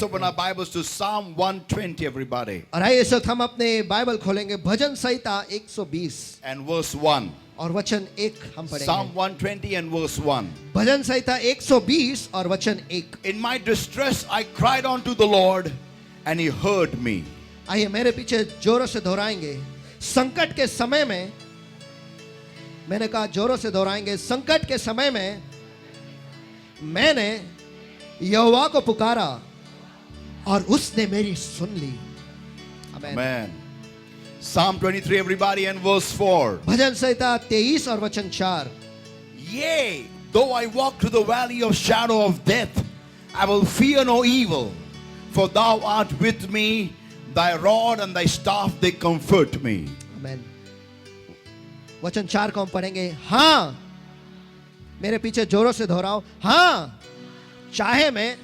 open our Bibles to Psalm 120, everybody. और आइए इस वक्त हम अपने बाइबल खोलेंगे भजन संहिता 120 And verse 1. और वचन 1 हम Psalm पढ़ेंगे। 120 and verse 1. भजन संहिता 120 और वचन 1। In my distress I cried unto the Lord, and he heard me. आइए मेरे पीछे जोरों से दोहराएंगे। संकट के समय में, मैंने कहा जोरों से दोहराएंगे, संकट के समय में मैंने यहोवा को पुकारा और उसने मेरी सुन ली। आमीन। Amen. Psalm 23, everybody, and verse 4. भजन संहिता 23 और वचन 4। Yea, though I walk through the valley of shadow of death, I will fear no evil, for thou art with me, thy rod and thy staff, they comfort me. आमीन। वचन 4 को हम पढ़ेंगे। हाँ, मेरे पीछे जोरों से दोहराओ। हाँ, चाहे मैं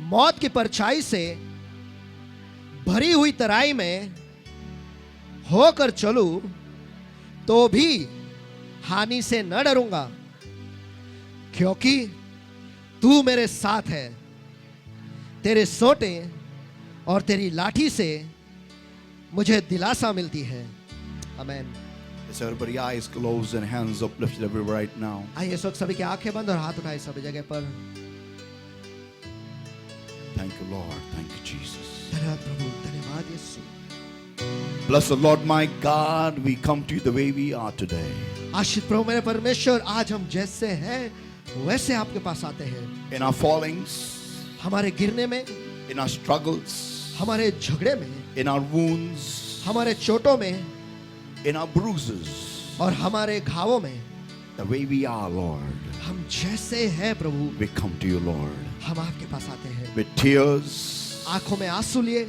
मौत की परछाई से भरी हुई तराई में होकर चलूं तो भी हानि से न डरूंगा, क्योंकि तू मेरे साथ है। तेरे सोटे और तेरी लाठी से मुझे दिलासा मिलती है। आमीन। Is everybody eyes closed and hands uplifted everywhere right now? आइए इस वक्त सभी की आंखें बंद और हाथ उठाए सभी जगह पर। Thank you, Lord. Thank you, Jesus. धन्यवाद प्रभु, धन्यवाद यीशु। Bless the Lord my God. We come to you the way we are today. आशीष प्रभु मेरे परमेश्वर, आज हम जैसे हैं वैसे आपके पास आते हैं। In our fallings, हमारे गिरने में, in our struggles, हमारे झगड़े में, in our wounds, हमारे चोटों में in our bruises, और हमारे घावों में, the way we are, Lord. हम जैसे हैं प्रभु, We come to you, Lord, हम आपके पास आते हैं with tears, आंखों में आंसू लिए।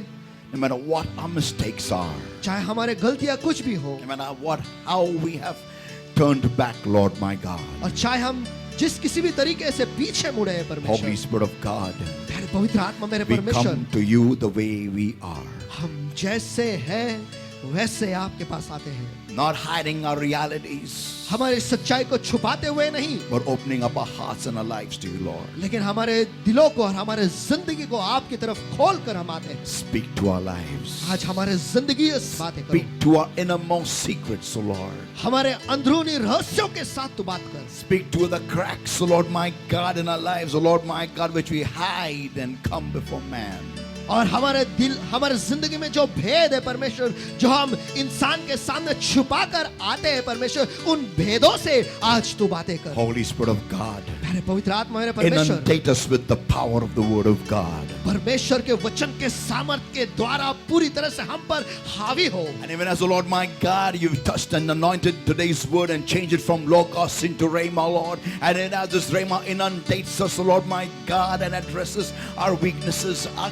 no matter what our mistakes are, चाहे हमारे गलतियां कुछ भी हो, no matter how we have turned back, Lord my God. और चाहे हम जिस किसी भी तरीके से पीछे मुड़े हैं Holy परमेश्वर, Spirit of God, मेरे पवित्र आत्मा मेरे we परमेश्वर, come to you the way we are, हम जैसे हैं वैसे आपके पास आते हैं। not hiding our realities, हमारी सच्चाई को छुपाते हुए नहीं, but opening up our hearts and our lives to you, Lord. लेकिन हमारे दिलों को और हमारे जिंदगी को आपकी तरफ खोल कर हम आते हैं। Speak to our lives. आज हमारे जिंदगी से बातें करो, Speak to our innermost secrets, O Lord. हमारे अंदरूनी रहस्यों के साथ तू बात कर। Speak to the cracks, O Lord my God, in our lives, O Lord my God, which we hide and come before man. और हमारे दिल, हमारे जिंदगी में जो भेद है परमेश्वर, जो हम इंसान के सामने छुपा कर आते हैं परमेश्वर, उन भेदों से आज तू बातें कर। Holy Spirit of God, मेरे पवित्र आत्मा मेरे परमेश्वर, inundate us with the power of the Word of God. परमेश्वर के वचन के सामर्थ्य के द्वारा पूरी तरह से हम पर हावी हो। And even as the Lord my God, you've touched and anointed today's word and changed it from Logos into Rhema, Lord. And then as this Rhema inundates us, Lord my God, and addresses our weaknesses, our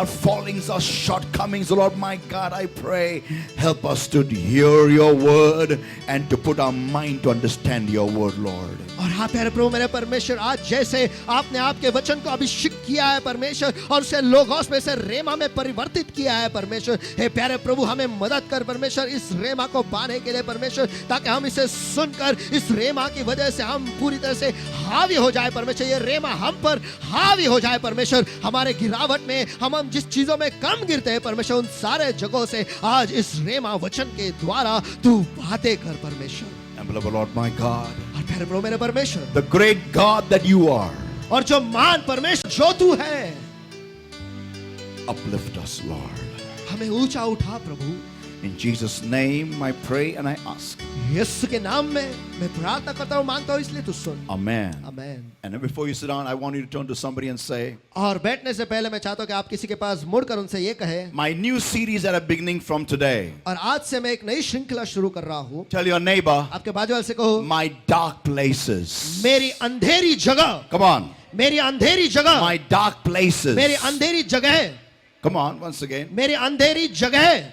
fallings, our shortcomings, Lord my God, I pray, help us to hear your word and to put our mind to understand your word, Lord. और हाँ प्यारे प्रभु मेरे परमेश्वर, आज जैसे आपने आपके वचन को अभिषेक किया है परमेश्वर, और उसे लोगोस में से रेमा में परिवर्तित किया है परमेश्वर, हे प्यारे प्रभु हमें मदद कर परमेश्वर इस रेमा को पाने के लिए परमेश्वर, ताकि हम इसे सुनकर इस रेमा की वजह से हम पूरी तरह से हावी हो जाए परमेश्वर। ये रेमा हम पर हावी हो जाए परमेश्वर। हमारे गिरावट में हम जिस चीजों में कम गिरते हैं परमेश्वर, उन सारे जगहों से आज इस रेमा वचन के द्वारा तू बातें कर परमेश्वर। And beloved Lord my God, और प्यारे प्रभु मेरे परमेश्वर, the great God that you are, और जो महान परमेश्वर जो तू है, uplift us, Lord. हमें ऊंचा उठा प्रभु। In Jesus' name I pray and I ask. यीशु के नाम में मैं प्रार्थना करता हूँ, मांगता हूँ, इसलिए तू सुन। Amen. Amen. And then before you sit down, I want you to turn to somebody and say, और बैठने से पहले मैं चाहता हूँ कि आप किसी के पास मुड़कर उनसे ये कहे, my new series that are beginning from today. और आज से मैं एक नई श्रृंखला शुरू कर रहा हूँ। Tell your neighbor, आपके बाजू वाले से कहो, my dark places. मेरी अंधेरी जगह, Come on. मेरी अंधेरी जगह, My dark places. मेरी अंधेरी जगह, Come on, once again. मेरी अंधेरी जगह,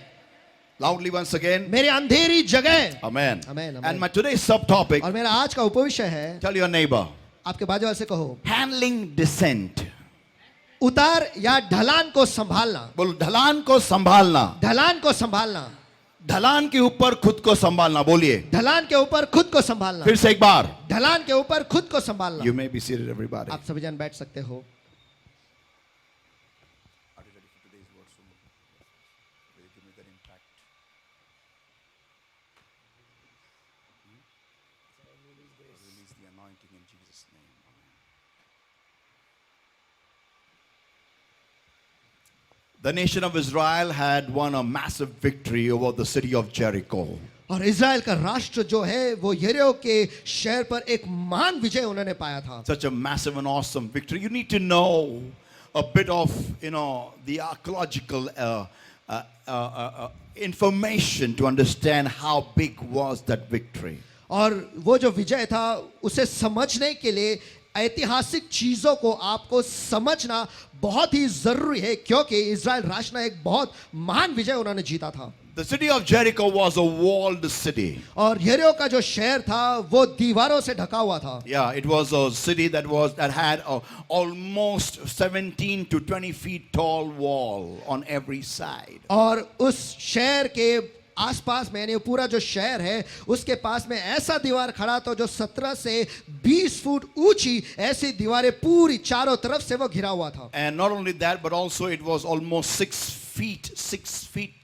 Loudly once again. मेरी अंधेरी जगह। Amen. Amen, amen. And my today's subtopic, और मेरा आज का उपविषय है, tell your neighbor, आपके बाजू वाले से कहो, handling descent. उतार या ढलान को संभालना। बोलो ढलान को संभालना, ढलान को संभालना, ढलान के ऊपर खुद को संभालना। बोलिए ढलान के ऊपर खुद को संभालना, फिर से एक बार। ढलान के ऊपर खुद को संभालना। You may be seated, everybody. आप सभी जन बैठ सकते हो। anointing in Jesus' name. Amen. The nation of Israel had won a massive victory over the city of Jericho. और इज़राइल का राष्ट्र जो है वो यरीहो के शहर पर एक महान विजय उन्होंने पाया था. Such a massive and awesome victory. You need to know a bit of, the archaeological information to understand how big was that victory. और वो जो विजय था उसे समझने के लिए ऐतिहासिक चीजों को आपको समझना बहुत ही जरूरी है, क्योंकि इज़राइल राष्ट्र ने एक बहुत महान विजय उन्होंने जीता था. The city of Jericho was a walled city. और यरीहो का जो शहर था वो दीवारों से ढका हुआ था. Yeah, it was a city that had almost 17 to 20 feet tall wall on every side. और उस शहर के आसपास में यानी पूरा जो शहर है उसके पास में ऐसा दीवार खड़ा था जो 17 से 20 फुट ऊंची ऐसी दीवारें पूरी चारों तरफ से वो घिरा हुआ था. And not only that, but also it was almost 6 feet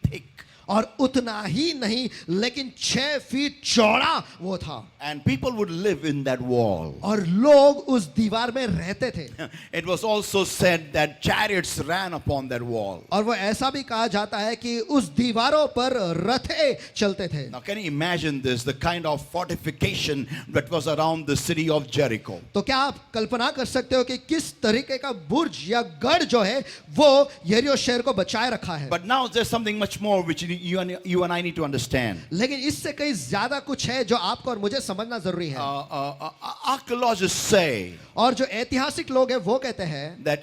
thick. और उतना ही नहीं लेकिन 6 फीट चौड़ा वो था. And people would live in that wall. और लोग उस दीवार में रहते थे. It was also said that chariots ran upon that wall. और वो ऐसा भी कहा जाता है कि उस दीवारों पर रथे चलते थे. Now can you imagine this, the kind of fortification that was around the city of Jericho? तो क्या आप कल्पना कर सकते हो कि किस तरीके का बुर्ज या गढ़ जो है वो यरीहो शहर को बचाए रखा है. But now there's something much more which you and I need to understand. लेकिन इससे कहीं ज्यादा कुछ है जो आपको और मुझे समझना जरूरी है. Archaeologists say और जो ऐतिहासिक लोग हैं वो कहते हैं, that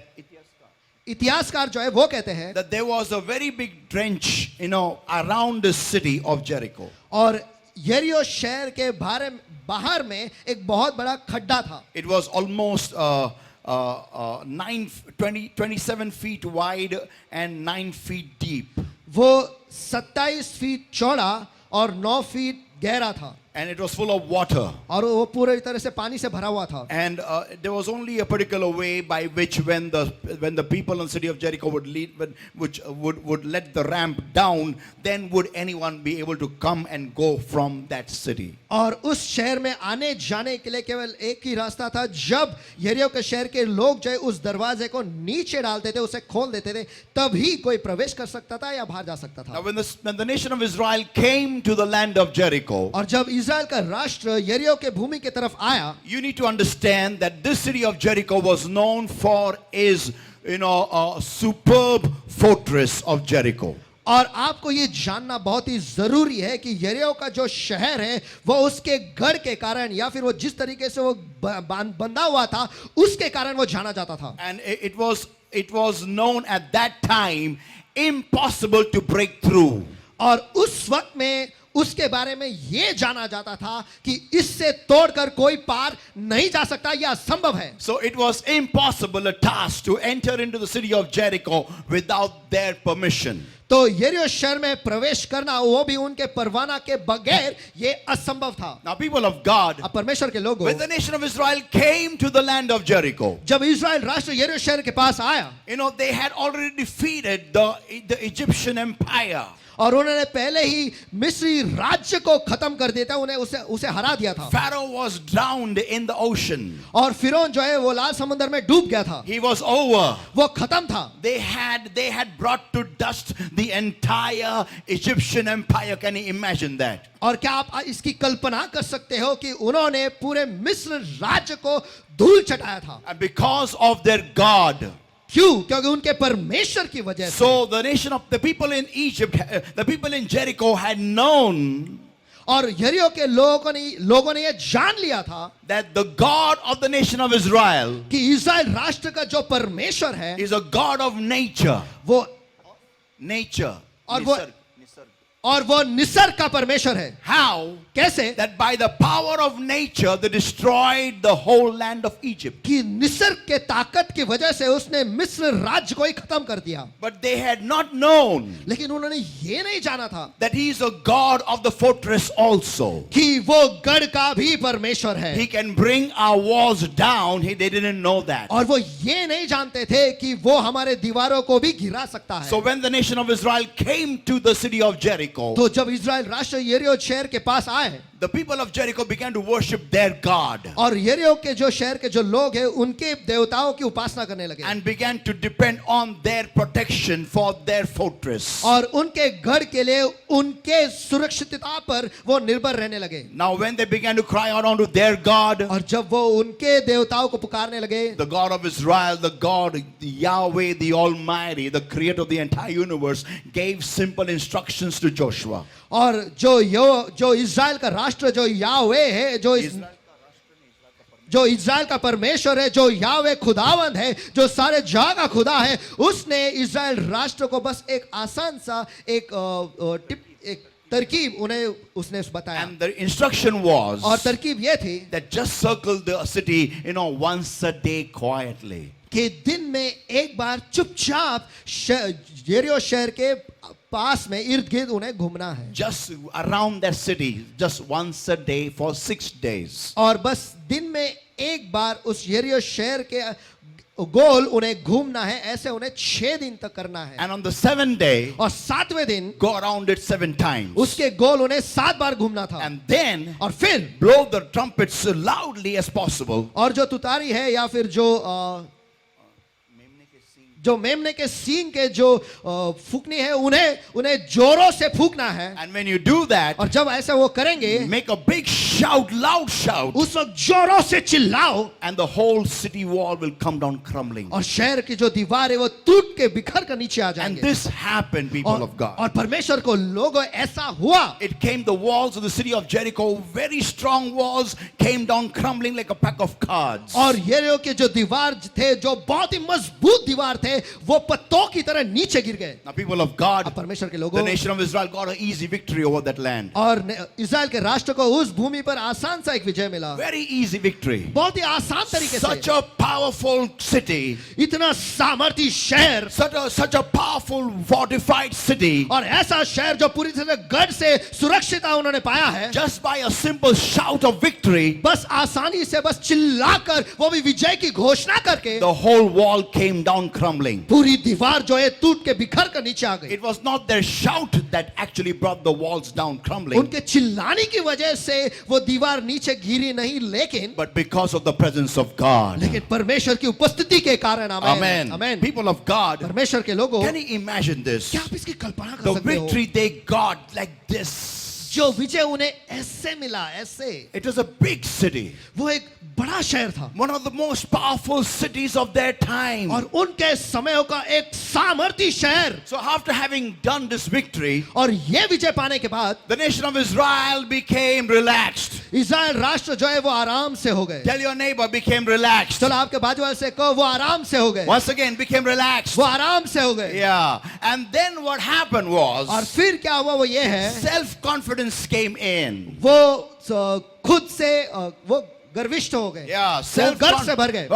इतिहासकार जो है वो कहते हैं that there was a very big trench, around the city of Jericho. और यरीहो शहर के बाहर में एक बहुत बड़ा खड्डा था. It was almost 27 feet wide and 9 feet deep. वो 27 फीट चौड़ा और 9 फीट गहरा था. And it was full of water. और वो पूरी तरह से पानी से भरा हुआ था. And there was only a particular way by which when the people in the city of Jericho would let the ramp down, then would anyone be able to come and go from that city. और उस शहर में आने जाने के लिए केवल एक ही रास्ता था. जब यरीहो के शहर के लोग जो है उस दरवाजे को नीचे डालते थे, उसे खोल देते थे, तभी कोई प्रवेश कर सकता था या बाहर जा सकता था. Now when the nation of Israel came to the land of Jericho, और जब इज़राइल का राष्ट्र यरीहो के भूमि की तरफ आया, you need to understand that this city of Jericho was known for its superb fortress of Jericho. और आपको ये जानना बहुत ही जरूरी है कि यरीहो का जो शहर है वो उसके गढ़ के कारण या फिर वो जिस तरीके से वो बंधा हुआ था उसके कारण वो जाना जाता था. And it was known at that time impossible to break through. और उस वक्त में उसके बारे में ये जाना जाता था कि इससे तोड़कर कोई पार नहीं जा सकता, यह असंभव है. So it was impossible a task to enter into the city of Jericho without their permission. तो यरीहो शहर में प्रवेश करना वो भी उनके परवाना के बगैर ये असंभव था. Now people of God, अब परमेश्वर के लोगों, when the nation of Israel came to the land of Jericho, जब इज़राइल राष्ट्र यरीहो शहर के पास आया, they had already defeated the Egyptian empire. और उन्होंने पहले ही मिस्री राज्य को खत्म कर दिया था, उन्हें उसे हरा दिया था. Pharaoh was drowned in the ocean. और फिरौन जो है वो लाल समुद्र में डूब गया था. He was over. वो खत्म था. They had brought to dust the entire Egyptian empire. Can you imagine that? और क्या आप इसकी कल्पना कर सकते हो कि उन्होंने पूरे मिस्र राज्य को धूल चटाया था. And because of their God. क्यों? क्योंकि उनके परमेश्वर की वजह से. So the people in Egypt, the people in Jericho had known. और यरीहो के लोगों ने ये जान लिया था that the God of the nation of Israel कि इज़राइल राष्ट्र का जो परमेश्वर है is a God of nature. वो Nature. और वो निसर्ग का परमेश्वर है. How? कैसे? That by the power of nature they destroyed the whole land of Egypt. कि निसर्ग के ताकत की वजह से उसने मिस्र राज्य को ही खत्म कर दिया. But they had not known लेकिन उन्होंने ये नहीं जाना था that he is a God of the fortress also. कि वो गढ़ का भी परमेश्वर है. He can bring our walls down. They didn't know that. और वो ये नहीं जानते थे कि वो हमारे दीवारों को भी गिरा सकता है. So when the nation of Israel came to the city of Jericho, तो जब इज़राइल राष्ट्र यरीहो शहर के पास आए, the people of Jericho began to worship their God और यरीहो के जो शहर के जो लोग हैं उनके देवताओं की उपासना करने लगे and began to depend on their protection for their fortress. और उनके गढ़ के लिए उनके सुरक्षितता पर वो निर्भर रहने लगे. Now when they began to cry out unto their God, और जब वो उनके देवताओं को पुकारने लगे, the God of Israel, the God Yahweh, the Almighty, the creator of the entire universe, gave simple instructions to Joshua. और जो इज़राइल का राष्ट्र जो याहवे है, जो इज़राइल का परमेश्वर है, जो याहवे खुदावंद है, जो सारे जहां का खुदा है, उसने इज़राइल राष्ट्र को बस एक आसान सा एक तरकीब उन्हें उसने बताया. And the instruction was और तरकीब ये थी that just circle the city, once a day quietly. कि दिन में एक बार चुपचाप यरीहो शहर के पास में इर्द गिर्द उन्हें घूमना है. Just around that city, just once a day for 6 days. और बस दिन में एक बार उस यरीहो शहर के गोल उन्हें घूमना है. ऐसे उन्हें 6 दिन तक करना है. And on the 7th day, और 7वें दिन go around it 7 times. उसके गोल उन्हें 7 बार घूमना था. And then और फिर blow the trumpets so loudly as possible. और जो तुतारी है या फिर जो मेमने के सींग के जो फूकनी है उन्हें जोरों से फूकना है. And when you do that, और जब ऐसा वो करेंगे, make a big shout, loud shout, उस वक्त जोरों से चिल्लाओ, and the whole city wall will come down crumbling. और शहर की जो दीवार है वो टूट के बिखर कर नीचे आ And जाएंगे. this happened, people of God. और परमेश्वर को लोगों ऐसा हुआ. It came, the walls of the city of Jericho, very strong walls, came down crumbling like a pack of cards. और यरीहो के जो दीवार थे, जो बहुत ही मजबूत दीवार थे, वो पत्तों की तरह नीचे गिर गए. Now, people of God, परमेश्वर के the लोगों, nation of Israel got an easy victory over that land. और इज़राइल के राष्ट्र को उस भूमि पर आसान सा एक विजय मिला. Very easy victory. बहुत ही आसान तरीके Such से. a powerful city, इतना सामर्थी शहर, such a powerful fortified city, और ऐसा शहर जो पूरी तरह गढ़ से सुरक्षित उन्होंने पाया है. just by a simple shout of victory, बस आसानी से बस चिल्लाकर वो भी विजय की घोषणा करके the whole wall came down crumbling. पूरी दीवार जो है टूट के बिखर कर नीचे आ गई. It was not their shout that actually brought the walls down crumbling, उनके चिल्लाने की वजह से वो दीवार नीचे गिरी नहीं, लेकिन but because of the presence of God. परमेश्वर की उपस्थिति के कारण. Amen. Amen. People of God, परमेश्वर के लोगों, can you imagine this? क्या आप इसकी कल्पना कर The सकते हो? victory they got like this. जो विजय उन्हें ऐसे मिला, ऐसे. It was a big city, वो एक बड़ा शहर था, one of the most powerful cities of their time. और उनके समयों का एक सामर्थी शहर. So after having done this victory, और ये विजय पाने के बाद the nation of Israel became relaxed. Israel राष्ट्र जो है वो आराम से हो गए. Tell your neighbor, became relaxed. चलो आपके बाजू वाले से कहो, वो आराम से हो गए. Once again, became relaxed. वो आराम से हो गए. Yeah. And then what happened was, और फिर क्या हुआ वो ये है, self-confidence came in. वो खुद से वो गर्विष्ठ हो गए. Yeah, वो गर्व से भर गए.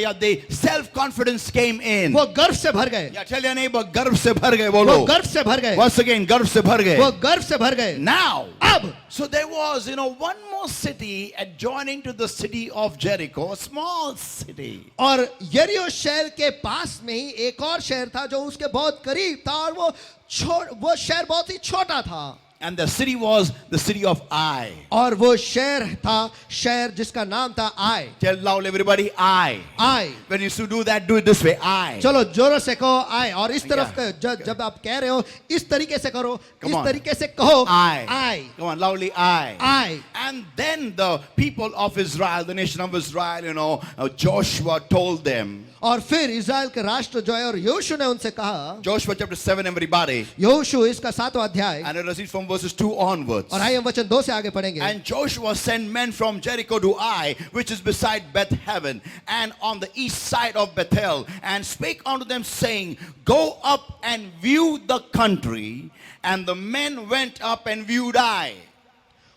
yeah, the self-confidence came in. वो गर्व से भर गए. Yeah, tell your neighbor, गर्व से भर गए वो बोलो. गर्व से भर गए. Once again, गर्व से भर गए. वो गर्व से भर गए. Now, अब so there was, one more city adjoining to the city of Jericho, a small city. और यरीहो शहर के पास में ही एक और शहर था जो उसके बहुत करीब था, और वो शहर बहुत ही छोटा था. And the city was the city of Ai. और वो शहर था, शहर जिसका नाम था आई. Tell loud everybody, Ai. I. When you should do that, do it this way, Ai. चलो जोरों से कहो आई. और इस तरफ Yeah. जब आप कह रहे हो इस तरीके से करो, Come इस on. तरीके से कहो Ai. I. Come on, loudly, Ai. I. And then the people of Israel, the nation of Israel, Joshua told them. और फिर इज़राइल के राष्ट्र जो है, और यहोशू ने उनसे कहा, Joshua chapter 7, everybody. यहोशू इसका 7वां अध्याय, And it is from verses 2 onwards. और आइए हम वचन 2 से आगे पढ़ेंगे. And Joshua sent men from Jericho to Ai, which is beside Beth-Heaven, and on the east side of Bethel, and spake unto them, saying, Go up and view the country. And the men went up and viewed Ai.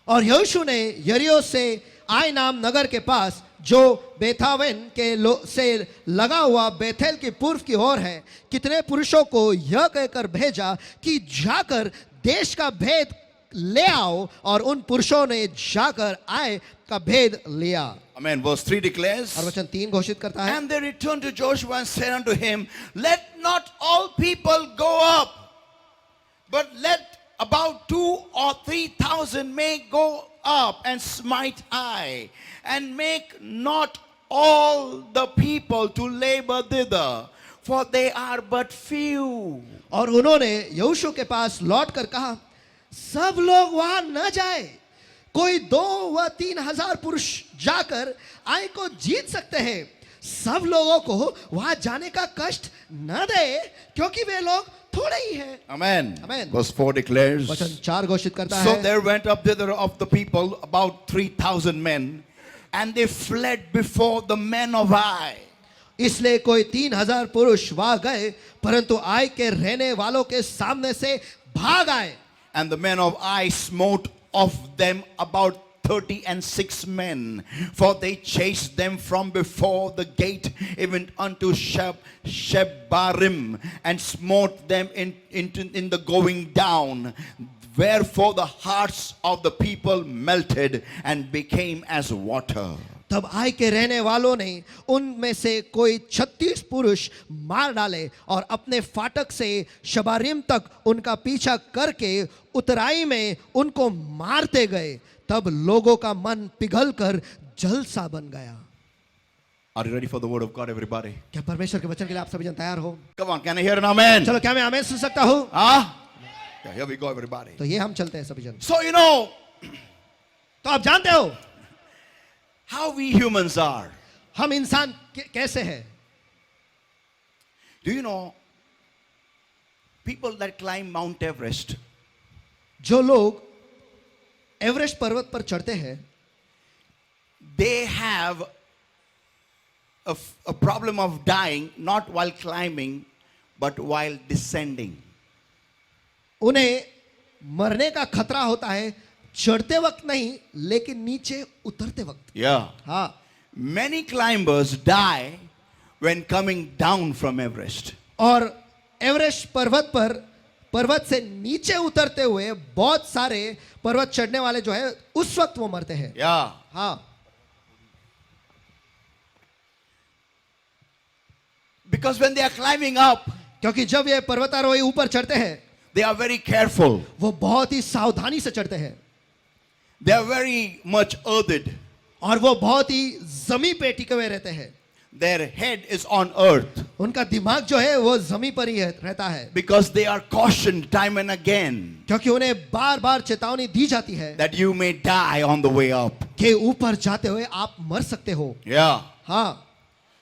और यहोशू ने यरीहो से आई नाम नगर के पास जो बेथावेन के से लगा हुआ बेथेल की पूर्व की ओर है, कितने पुरुषों को यह कहकर भेजा कि जाकर देश का भेद ले आओ, और उन पुरुषों ने जाकर आय का भेद लिया. Amen. Verse 3 declares, और वचन 3 घोषित करता है, And they returned to Joshua and said unto him, Let not all people go up, but let about 2,000 or 3,000 may go up and smite I, and make not all the people to labor thither, for they are but few. और उन्होंने यहोशू के पास लौट कर कहा, सब लोग वहां न जाए, कोई 2 व 3 हजार पुरुष जाकर आई को जीत सकते हैं। सब लोगों को वहां जाने का कष्ट न दे, क्योंकि वे लोग थोड़े ही हैं। Amen. Amen. Verse 4 declares, वचन 4 घोषित करता so है, there went up thither of the people about 3,000 men, and they fled before the men of Ai. इसलिए कोई 3,000 पुरुष वहां गए, परंतु आई के रहने वालों के सामने से भाग आए। And the men of Ai smote of them about 36 men, for they chased them from before the gate even unto Shebarim, and smote them in the going down. Wherefore the hearts of the people melted and became as water. तब आई के रहने वालों ने उनमें से कोई 36 पुरुष मार डाले और अपने फाटक से शबारिम तक उनका पीछा करके उतराई में उनको मारते गए। तब लोगों का मन पिघलकर जल सा बन गया। Are you ready for the word of God, everybody? क्या परमेश्वर के वचन के लिए आप सभी जन तैयार हो? Come on, can I hear an amen? चलो, क्या मैं आमेन सुन सकता हूँ? Yeah, here we go, everybody. तो ये हम चलते हैं सभी जन। So you know तो आप जानते हो how we humans are. हम इंसान कैसे हैं? Do you know people that climb Mount Everest, जो लोग एवरेस्ट पर्वत पर चढ़ते हैं, they have a problem of dying not while climbing but while descending. उन्हें मरने का खतरा होता है चढ़ते वक्त नहीं, लेकिन नीचे उतरते वक्त। Yeah. हाँ, Many climbers die when coming down from Everest. और एवरेस्ट पर्वत से नीचे उतरते हुए बहुत सारे पर्वत चढ़ने वाले जो है उस वक्त वो मरते हैं। Yeah. हाँ, Because when they are climbing up, क्योंकि जब ये पर्वतारोही ऊपर चढ़ते हैं, they are very careful. वो बहुत ही सावधानी से चढ़ते हैं They are very much earthed. और वो बहुत ही जमीन पे टिके हुए रहते हैं। Their head is on earth उनका दिमाग जो है वो जमीन पर ही रहता है, because they are cautioned time and again क्योंकि उन्हें बार बार चेतावनी दी जाती है that you may die on the way up. कि ऊपर जाते हुए आप मर सकते हो। Yeah. हाँ,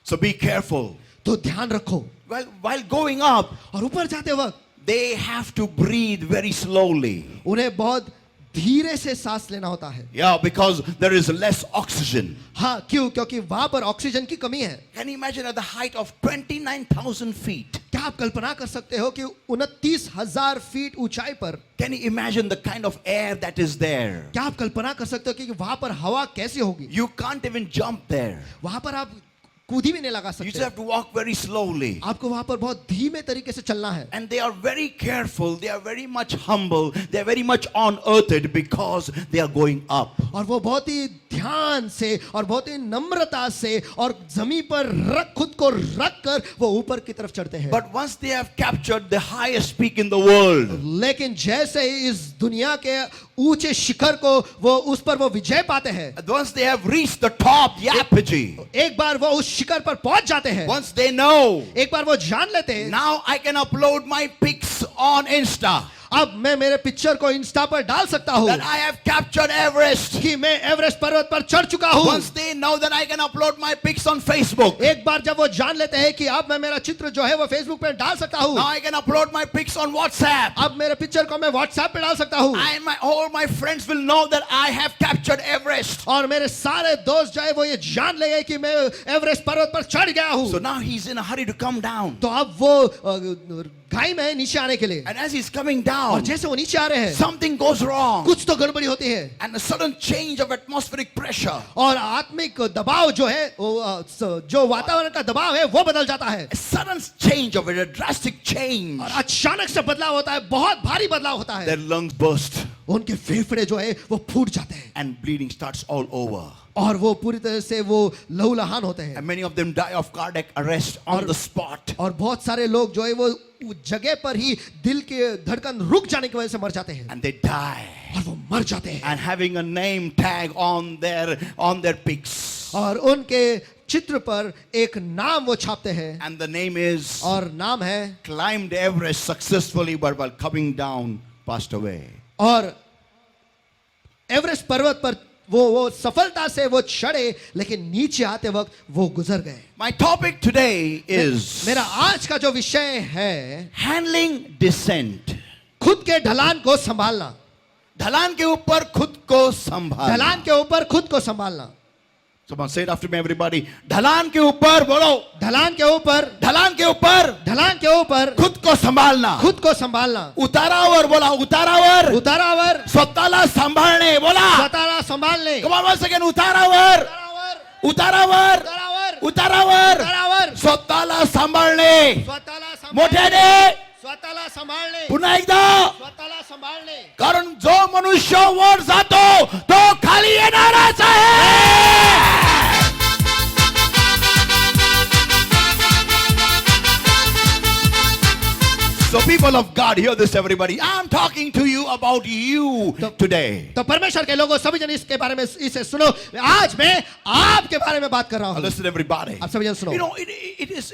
So be careful. तो ध्यान रखो। Well, while going up, और ऊपर जाते वक्त they have to breathe very slowly. उन्हें बहुत धीरे से सांस लेना होता है। Yeah, because there is less oxygen. हाँ, क्यों? क्योंकि वहां पर ऑक्सीजन की कमी है। Can you imagine at the height of 29,000 feet? क्या आप कल्पना कर सकते हो कि 29,000 फीट ऊंचाई पर, Can you imagine the kind of air that is there? क्या आप कल्पना कर सकते हो कि वहां पर हवा कैसी होगी? You can't even jump there. वहां पर आप कूदी भी नहीं लगा You just सकते। have to walk very slowly. आपको वहां पर बहुत धीमे तरीके से चलना है। And they are very careful. They are very much humble. They are very much unearthed because they are going up. और वो बहुत ही ध्यान से और बहुत ही नम्रता से और जमीन पर खुद को रख कर वो ऊपर की तरफ चढ़ते हैं। But once they have captured the highest peak in the world, लेकिन जैसे ही इस दुनिया के ऊंचे शिखर को वो उस पर वो विजय पाते हैं, once they have reached the top, the apogee, एक बार वो उस शिखर पर पहुंच जाते हैं, once they know, एक बार वो जान लेते हैं, now I can upload my pics on Insta अब मैं मेरे पिक्चर को इंस्टा पर डाल सकता हूँ that I have captured Everest. कि मैं एवरेस्ट पर्वत पर चढ़ चुका हूँ। Once they know that I can upload my pics on Facebook, एक बार जब वो जान लेते हैं कि अब मैं मेरा चित्र जो है वो फेसबुक पे डाल सकता हूँ, now I can upload my pics on WhatsApp. अब मेरे पिक्चर को मैं व्हाट्सएप पे डाल सकता हूँ, All my friends will know that I have captured Everest. और मेरे सारे दोस्त जो है वो ये जान लेंगे कि मैं एवरेस्ट पर्वत पर चढ़ गया हूँ। So now he's in a hurry to come down. तो अब वो घाई में है नीचे आने के लिए, And as he's coming और down, जैसे वो नीचे आ रहे हैं, something goes wrong. कुछ तो गड़बड़ी होती है, And a sudden change of atmospheric pressure. और आत्मिक दबाव जो है जो वातावरण का दबाव है वो बदल जाता है, A sudden change of it, a drastic change. और अचानक से बदलाव होता है, बहुत भारी बदलाव होता है। Their lungs burst. उनके फेफड़े जो है वो फूट जाते हैं and bleeding starts all over. और वो पूरी तरह से वो लहूलुहान होते हैं And many of them die of cardiac arrest on the spot. और बहुत सारे लोग जो है वो जगह पर ही दिल के धड़कन रुक जाने की वजह से मर जाते हैं And they die. और वो मर जाते हैं And having a name tag on their pics. और उनके चित्र पर एक नाम वो छापते हैं And the name is और नाम है climbed Everest successfully, but while coming down, passed away. और एवरेस्ट पर्वत पर वो सफलता से वो चढ़े लेकिन नीचे आते वक्त वो गुजर गए My topic today is मेरा आज का जो विषय है handling descent. खुद के ढलान को संभालना ढलान के ऊपर खुद को संभालना. ढलान के ऊपर खुद को संभालना Someone say it after me, everybody. ढलान के ऊपर बोलो. ढलान के ऊपर ढलान के ऊपर ढलान के ऊपर खुद को संभालना. खुद को संभालना उतारावर बोला. उतारावर. उतारावर स्वतःला सांभाळणे बोला. स्वतःला संभालने Come on once again. उतारावर. उतारावर उतारावर. उतारावर उतारावर. उतारावर स्वतःला सांभाळणे. स्वतःला सांभाळणे मोठ्याने. स्वतःला संभाळणे पुन्हा एकदा. स्वतःला संभाळणे कारण जो मनुष्य वर जातो तो खाली येणारच आहे. So people of God, hear this everybody. I'm talking to you about you today. तो परमेश्वर के लोगों सभी जन इसके बारे में इसे सुनो आज मैं आपके बारे में बात कर रहा हूं Listen everybody. आप सभी जन सुनो You know, it is,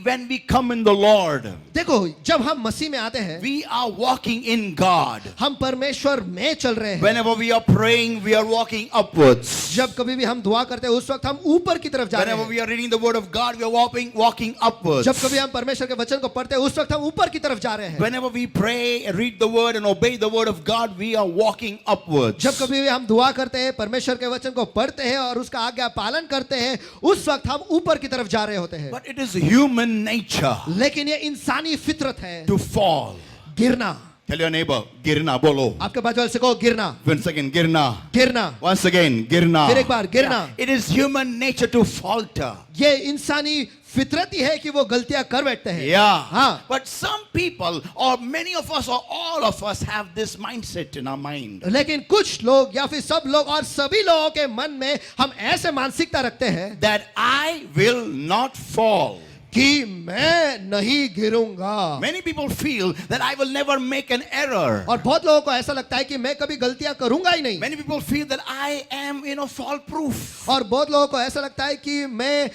when we come in the Lord, देखो जब हम मसीह में आते हैं we are walking in God. हम परमेश्वर में चल रहे हैं Whenever we are praying, we are walking upwards. जब कभी भी हम दुआ करते हैं उस वक्त हम ऊपर की तरफ जा रहे Whenever हैं we are reading the word of God, we are walking upwards. जब कभी हम परमेश्वर के वचन को पढ़ते हैं उस वक्त हम ऊपर की तरफ जा रहे हैं Whenever we pray, read the word and obey the word of God, we are walking upwards. जब कभी भी हम दुआ करते हैं परमेश्वर के वचन को पढ़ते हैं और उसका आज्ञा पालन करते हैं उस वक्त हम ऊपर की तरफ जा रहे होते हैं But it is human nature लेकिन ये इंसानी फितरत है to fall. गिरना Tell your neighbor, girna bolo. आपके बाजू वाले से कहो गिरना Once again, girna. गिरना Once again, girna. फिर एक बार गिरना Yeah. It is human nature to falter. ये इंसानी फितरत ही है कि वो गलतियां कर बैठते हैं Yeah. हाँ But some people, or many of us, or all of us, have this mindset in our mind. लेकिन कुछ लोग या फिर सब लोग और सभी लोगों के मन में हम ऐसे मानसिकता रखते हैं That I will not fall. कि मैं नहीं गिरूंगा Many people feel that I will never make an error. और बहुत लोगों को ऐसा लगता है कि मैं कभी गलतियां करूंगा ही नहीं Many people feel that I am, fall proof. और बहुत लोगों को ऐसा लगता है कि मैं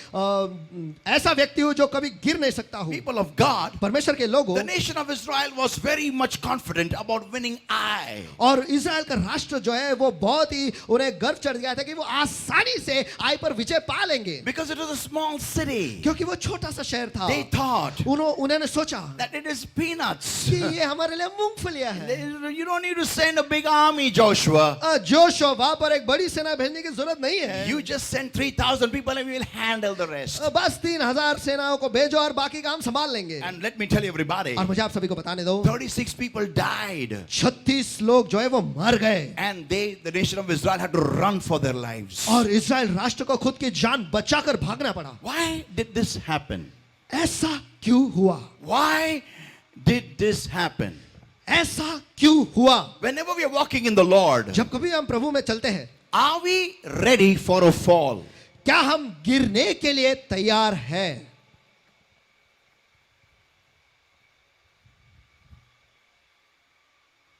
ऐसा व्यक्ति हूं जो कभी गिर नहीं सकता हूं People of God, परमेश्वर के लोगों the nation of Israel was very much confident about winning Ai. और इजराइल का राष्ट्र जो है वो बहुत ही उन्हें गर्व चढ़ गया था कि वो आसानी से आई पर विजय पा लेंगे Because it was a small city. क्योंकि वो छोटा सा शहर था They thought उन्होंने सोचा that it is peanuts. कि ये हमारे लिए मूंगफलियां हैं You don't need to send a big army, Joshua. जोशो वहां पर एक बड़ी सेना भेजने की जरूरत नहीं है You just send 3,000 people and we will handle the rest. बस 3,000 सेनाओं को भेजो और बाकी काम संभाल लेंगे And let me tell you everybody, और मुझे आप सभी को बताने दो 36 people died. 36 लोग जो है वो मर गए And the nation of Israel had to run for their lives. और इजराइल राष्ट्र को खुद की जान बचाकर भागना पड़ा Why did this happen? ऐसा क्यों हुआ Why did this happen? ऐसा क्यों हुआ Whenever we are walking in the Lord, जब कभी हम प्रभु में चलते हैं are we ready for a fall? क्या हम गिरने के लिए तैयार हैं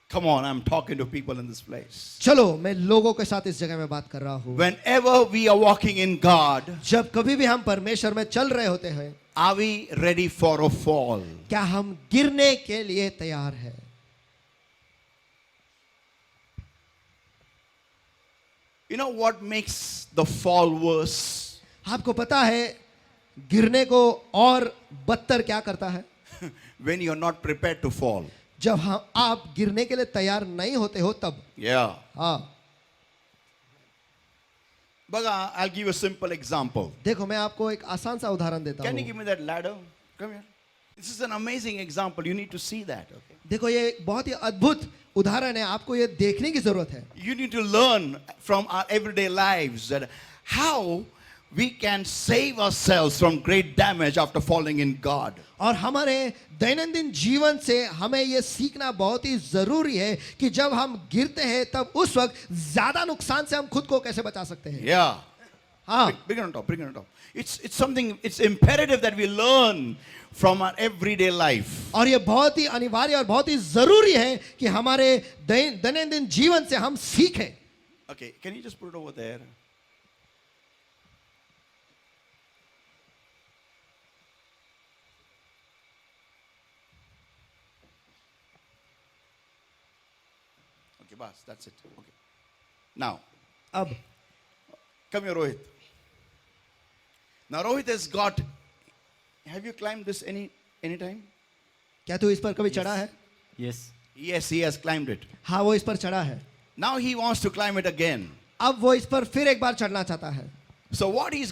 Come on, I'm talking to people in this place. चलो मैं लोगों के साथ इस जगह में बात कर रहा हूं Whenever we are walking in God, जब कभी भी हम परमेश्वर में चल रहे होते हैं are we ready for a fall? क्या हम गिरने के लिए तैयार हैं You know what makes the fall worse? आपको पता है गिरने को और बदतर क्या करता है When you're not prepared to fall. जब आप गिरने के लिए तैयार नहीं होते हो तब Yeah. हाँ Baga, I'll give you a simple example. देखो मैं आपको एक आसान सा उदाहरण देता Can you हूँ give me that ladder? Come here. This is an amazing example. You need to see that. Okay? देखो ये बहुत ही अद्भुत उदाहरण है आपको ये देखने की जरूरत है You need to learn from our everyday lives that how we can save ourselves from great damage after falling in God. और हमारे दैनंदिन जीवन से हमें ये सीखना बहुत ही जरूरी है कि जब हम गिरते हैं तब उस वक्त ज्यादा नुकसान से हम खुद को कैसे बचा सकते हैं. Yeah. हाँ, Bring it on top, bring it on top. It's something, it's imperative that we learn from our everyday life. और ये बहुत ही अनिवार्य और बहुत ही जरूरी है कि हमारे दैनंदिन जीवन से हम सीखें. Okay, can you just put it over there? Okay, boss, that's it. Okay. Now, अब come here, Rohit. Now, Rohit has got. Have you climbed this any time? क्या तू इस पर कभी चढ़ा है? Yes. Yes, he has climbed it. हाँ, वो इस पर चढ़ा है. Now he wants to climb it again. अब वो इस पर फिर एक बार चढ़ना चाहता है. So what he's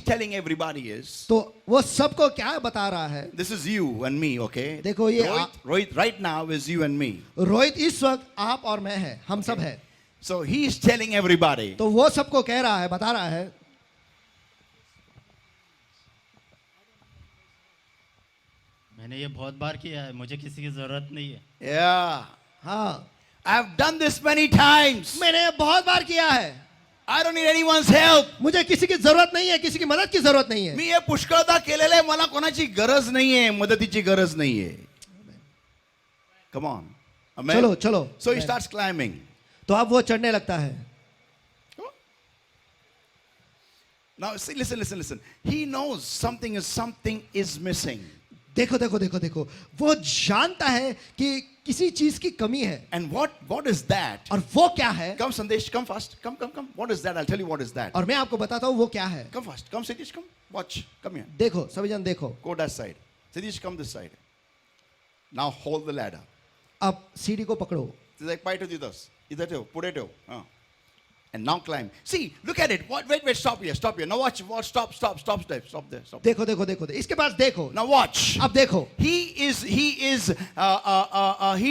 telling everybody is, तो वो सबको क्या बता रहा है? this is you and me, okay? देखो ये Rohit right now is you and me. Rohit इस वक्त आप और मैं है, हम सब है. So he is telling everybody. तो वो सबको कह रहा है, बता रहा है. मैंने ये बहुत बार किया है, मुझे किसी की जरूरत नहीं है. Yeah. हाँ, I've done this many times. मैंने ये बहुत बार किया है. I don't need anyone's help. मुझे किसी की जरूरत नहीं है, किसी की मदद की जरूरत नहीं है. मी हे पुष्कळदा केलेले मला कोणाची गरज नाहीये, मदतीची गरज नाहीये. Come on. Amen. चलो चलो. So he starts climbing. तो अब वो चढ़ने लगता है. Now see, listen. He knows something is missing. देखो देखो देखो देखो, वो जानता है कि किसी चीज की कमी है. And what is that? और वो क्या है? Come Sandesh, come fast. Come. What is that? I'll tell you what is that. और मैं आपको बताता हूँ वो क्या है. Come fast. Come Satish, come. Watch. Come here. देखो सभी जन देखो. Go that side. Satish, come this side. Now hold the ladder. अब सीढ़ी को पकड़ो. Like पाय ठेव तिथंच. इथं ठेव, पुढे ठेव. And now climb. See, look at it. Wait, stop here. Now watch. Stop there. देखो देखो देखो, इसके पास देखो. Now watch. अब देखो. He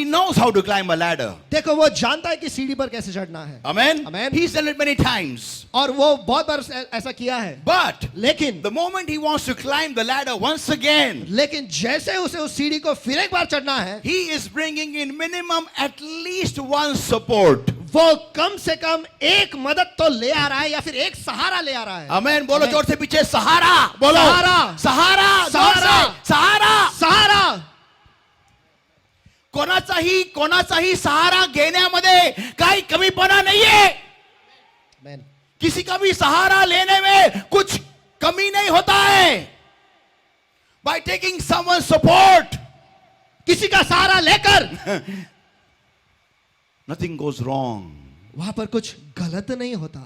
knows how to climb a ladder. देखो वो जानता है कि सीढ़ी पर कैसे चढ़ना है. Amen. Amen. He's done it many times. और वो बहुत बार ऐसा किया है. But लेकिन the moment he wants to climb the ladder once again, लेकिन जैसे उसे उस सीढ़ी को फिर एक बार चढ़ना है, he is bringing in minimum at least one support. वो कम से कम एक मदद तो ले आ रहा है या फिर एक सहारा ले आ रहा है. Amen. बोलो जोर से पीछे सहारा. बोलो सहारा. कोणाचाही सहारा घेण्यामध्ये काही कमीपणा नाहीये. Amen. किसी का भी सहारा लेने में कुछ कमी नहीं होता है. By taking someone's support, किसी का सहारा लेकर nothing goes wrong. वहां पर कुछ गलत नहीं होता.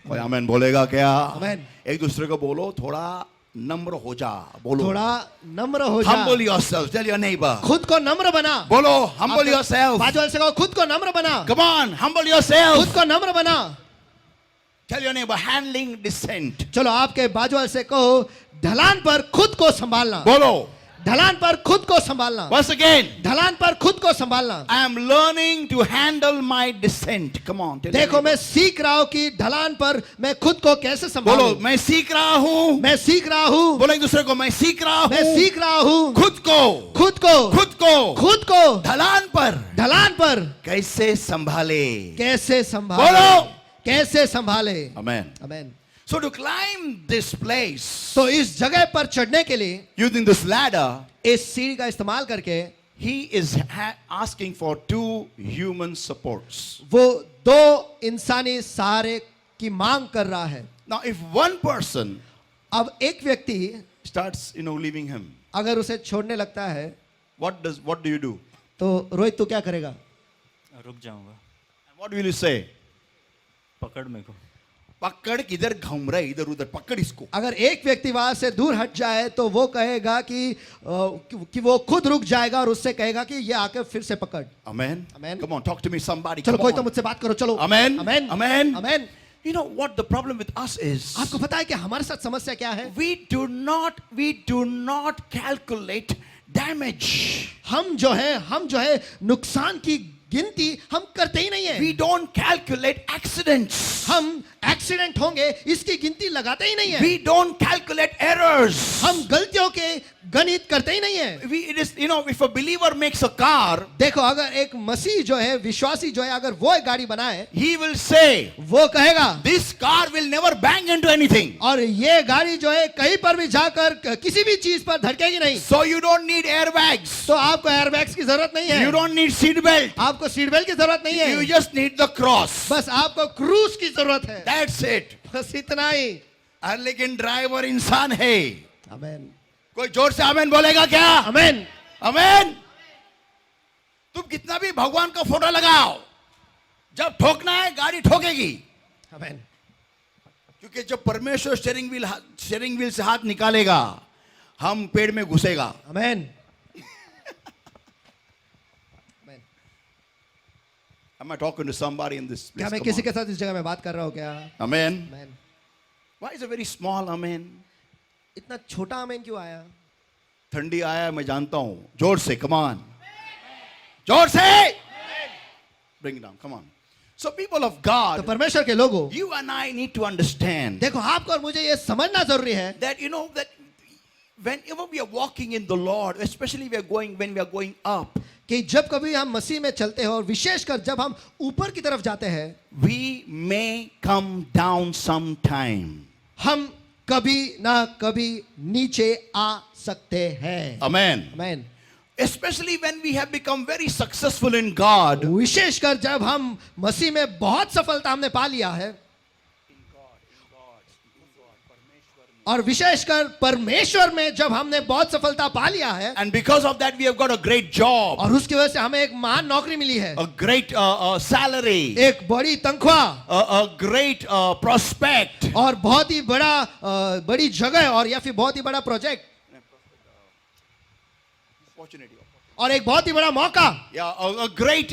कोई आमेन बोलेगा क्या? Amen. एक दूसरे को बोलो, थोड़ा नम्र हो जा. बोलो, थोड़ा नम्र हो जा. humble yourself. Tell your neighbor. खुद को नम्र बना. बोलो, humble yourself. बाजू वाले से कहो खुद को नम्र बना. Come on, humble yourself. खुद को नम्र बना. Tell your neighbor, handling descent. चलो आपके बाजू वाले से कहो ढलान पर खुद को संभालना. बोलो, ढलान पर खुद को संभालना. once again, ढलान पर खुद को संभालना. I am learning to handle my descent. Come on, tell your देखो neighbor. मैं सीख रहा हूं कि ढलान पर मैं खुद को कैसे बोलो, संभालूं. मैं सीख रहा हूँ. मैं सीख रहा हूं. बोलो एक दूसरे को, मैं सीख रहा मैं हूँ. सीख रहा हूं. खुद को खुद को ढलान पर ढलान पर कैसे संभाले. कैसे संभाले. बोलो. कैसे संभाले. Amen. Amen. So to climb this place, तो इस जगह पर चढ़ने के लिए using this ladder, इस सीढ़ी का इस्तेमाल करके he is asking for 2 human supports. वो 2 इंसानी सहारे की मांग कर रहा है. Now, if one person अब एक व्यक्ति starts, leaving him, अगर उसे छोड़ने लगता है, what do you do? तो रोहित तू क्या करेगा. रुक जाऊंगा. And what will you say? पकड़ मेरे को. पकड़ किधर घूम रहा है, इधर उधर पकड़ इसको. अगर एक व्यक्ति वहां से दूर हट जाए तो वो कहेगा कि वो खुद रुक जाएगा और उससे कहेगा कि ये आके फिर से पकड़. Amen. Amen. Come on, talk to me, somebody. चलो Come कोई तो on. मुझसे बात करो. चलो. Amen. Amen. Amen. Amen. You know what the problem with us is? आपको पता है कि हमारे साथ समस्या क्या है. We do not calculate damage. हम जो है नुकसान की गिनती हम करते ही नहीं है। We don't calculate accidents. हम एक्सीडेंट होंगे इसकी गिनती लगाते ही नहीं है। We don't calculate errors. हम गलतियों के गणित करते ही नहीं है। It is, if a believer makes a car, देखो, अगर एक मसीह जो है, विश्वासी जो है, अगर वो एक गाड़ी बनाए, he will say, वो कहेगा this car will never bang into anything. और ये गाड़ी जो है कहीं पर भी जाकर किसी भी चीज पर धड़केगी नहीं। So you don't need airbags. तो आपको एयरबैग्स की जरूरत नहीं है, You don't need seat belt. आपको सीट बेल्ट की जरूरत नहीं You है, just need the cross. बस आपको क्रूज की जरूरत है, That's it. बस इतना ही। लेकिन ड्राइवर इंसान है। आमेन, कोई जोर से आमेन बोलेगा क्या? आमेन। आमेन। तुम कितना भी भगवान का फोटो लगाओ, जब ठोकना है गाड़ी ठोकेगी। आमेन। क्योंकि जब परमेश्वर स्टीयरिंग व्हील से हाथ निकालेगा, हम पेड़ में घुसेगा। आमेन। Am I talking to somebody in this place? क्या मैं Come किसी on. के साथ इस जगह में बात कर रहा हूँ क्या? Amen. Amen. Why is it very small? Amen. इतना छोटा आमेन क्यों आया? ठंडी आया है, मैं जानता हूं। जोर से, come on. जोर से. Bring it down, come on. So people of तो God, परमेश्वर के लोगों, you and I need to understand देखो, आपको और मुझे ये समझना जरूरी है that that whenever we are walking in the Lord, especially when we are going up, कि जब कभी हम मसीह में चलते हैं और विशेषकर जब हम ऊपर की तरफ जाते हैं, we may come down sometime. हम कभी ना कभी नीचे आ सकते हैं। Amen. Amen. Especially when we have become very successful in God, विशेषकर जब हम मसीह में बहुत सफलता हमने पा लिया है, और विशेषकर परमेश्वर में जब हमने बहुत सफलता पा लिया है, and because of that we have got a great job, और उसकी वजह से हमें एक महान नौकरी मिली है, a great salary, एक बड़ी तनख्वाह, a great prospect, और बहुत ही बड़ी जगह, और या फिर बहुत ही बड़ा प्रोजेक्ट, और एक बहुत ही बड़ा मौका, yeah, a great,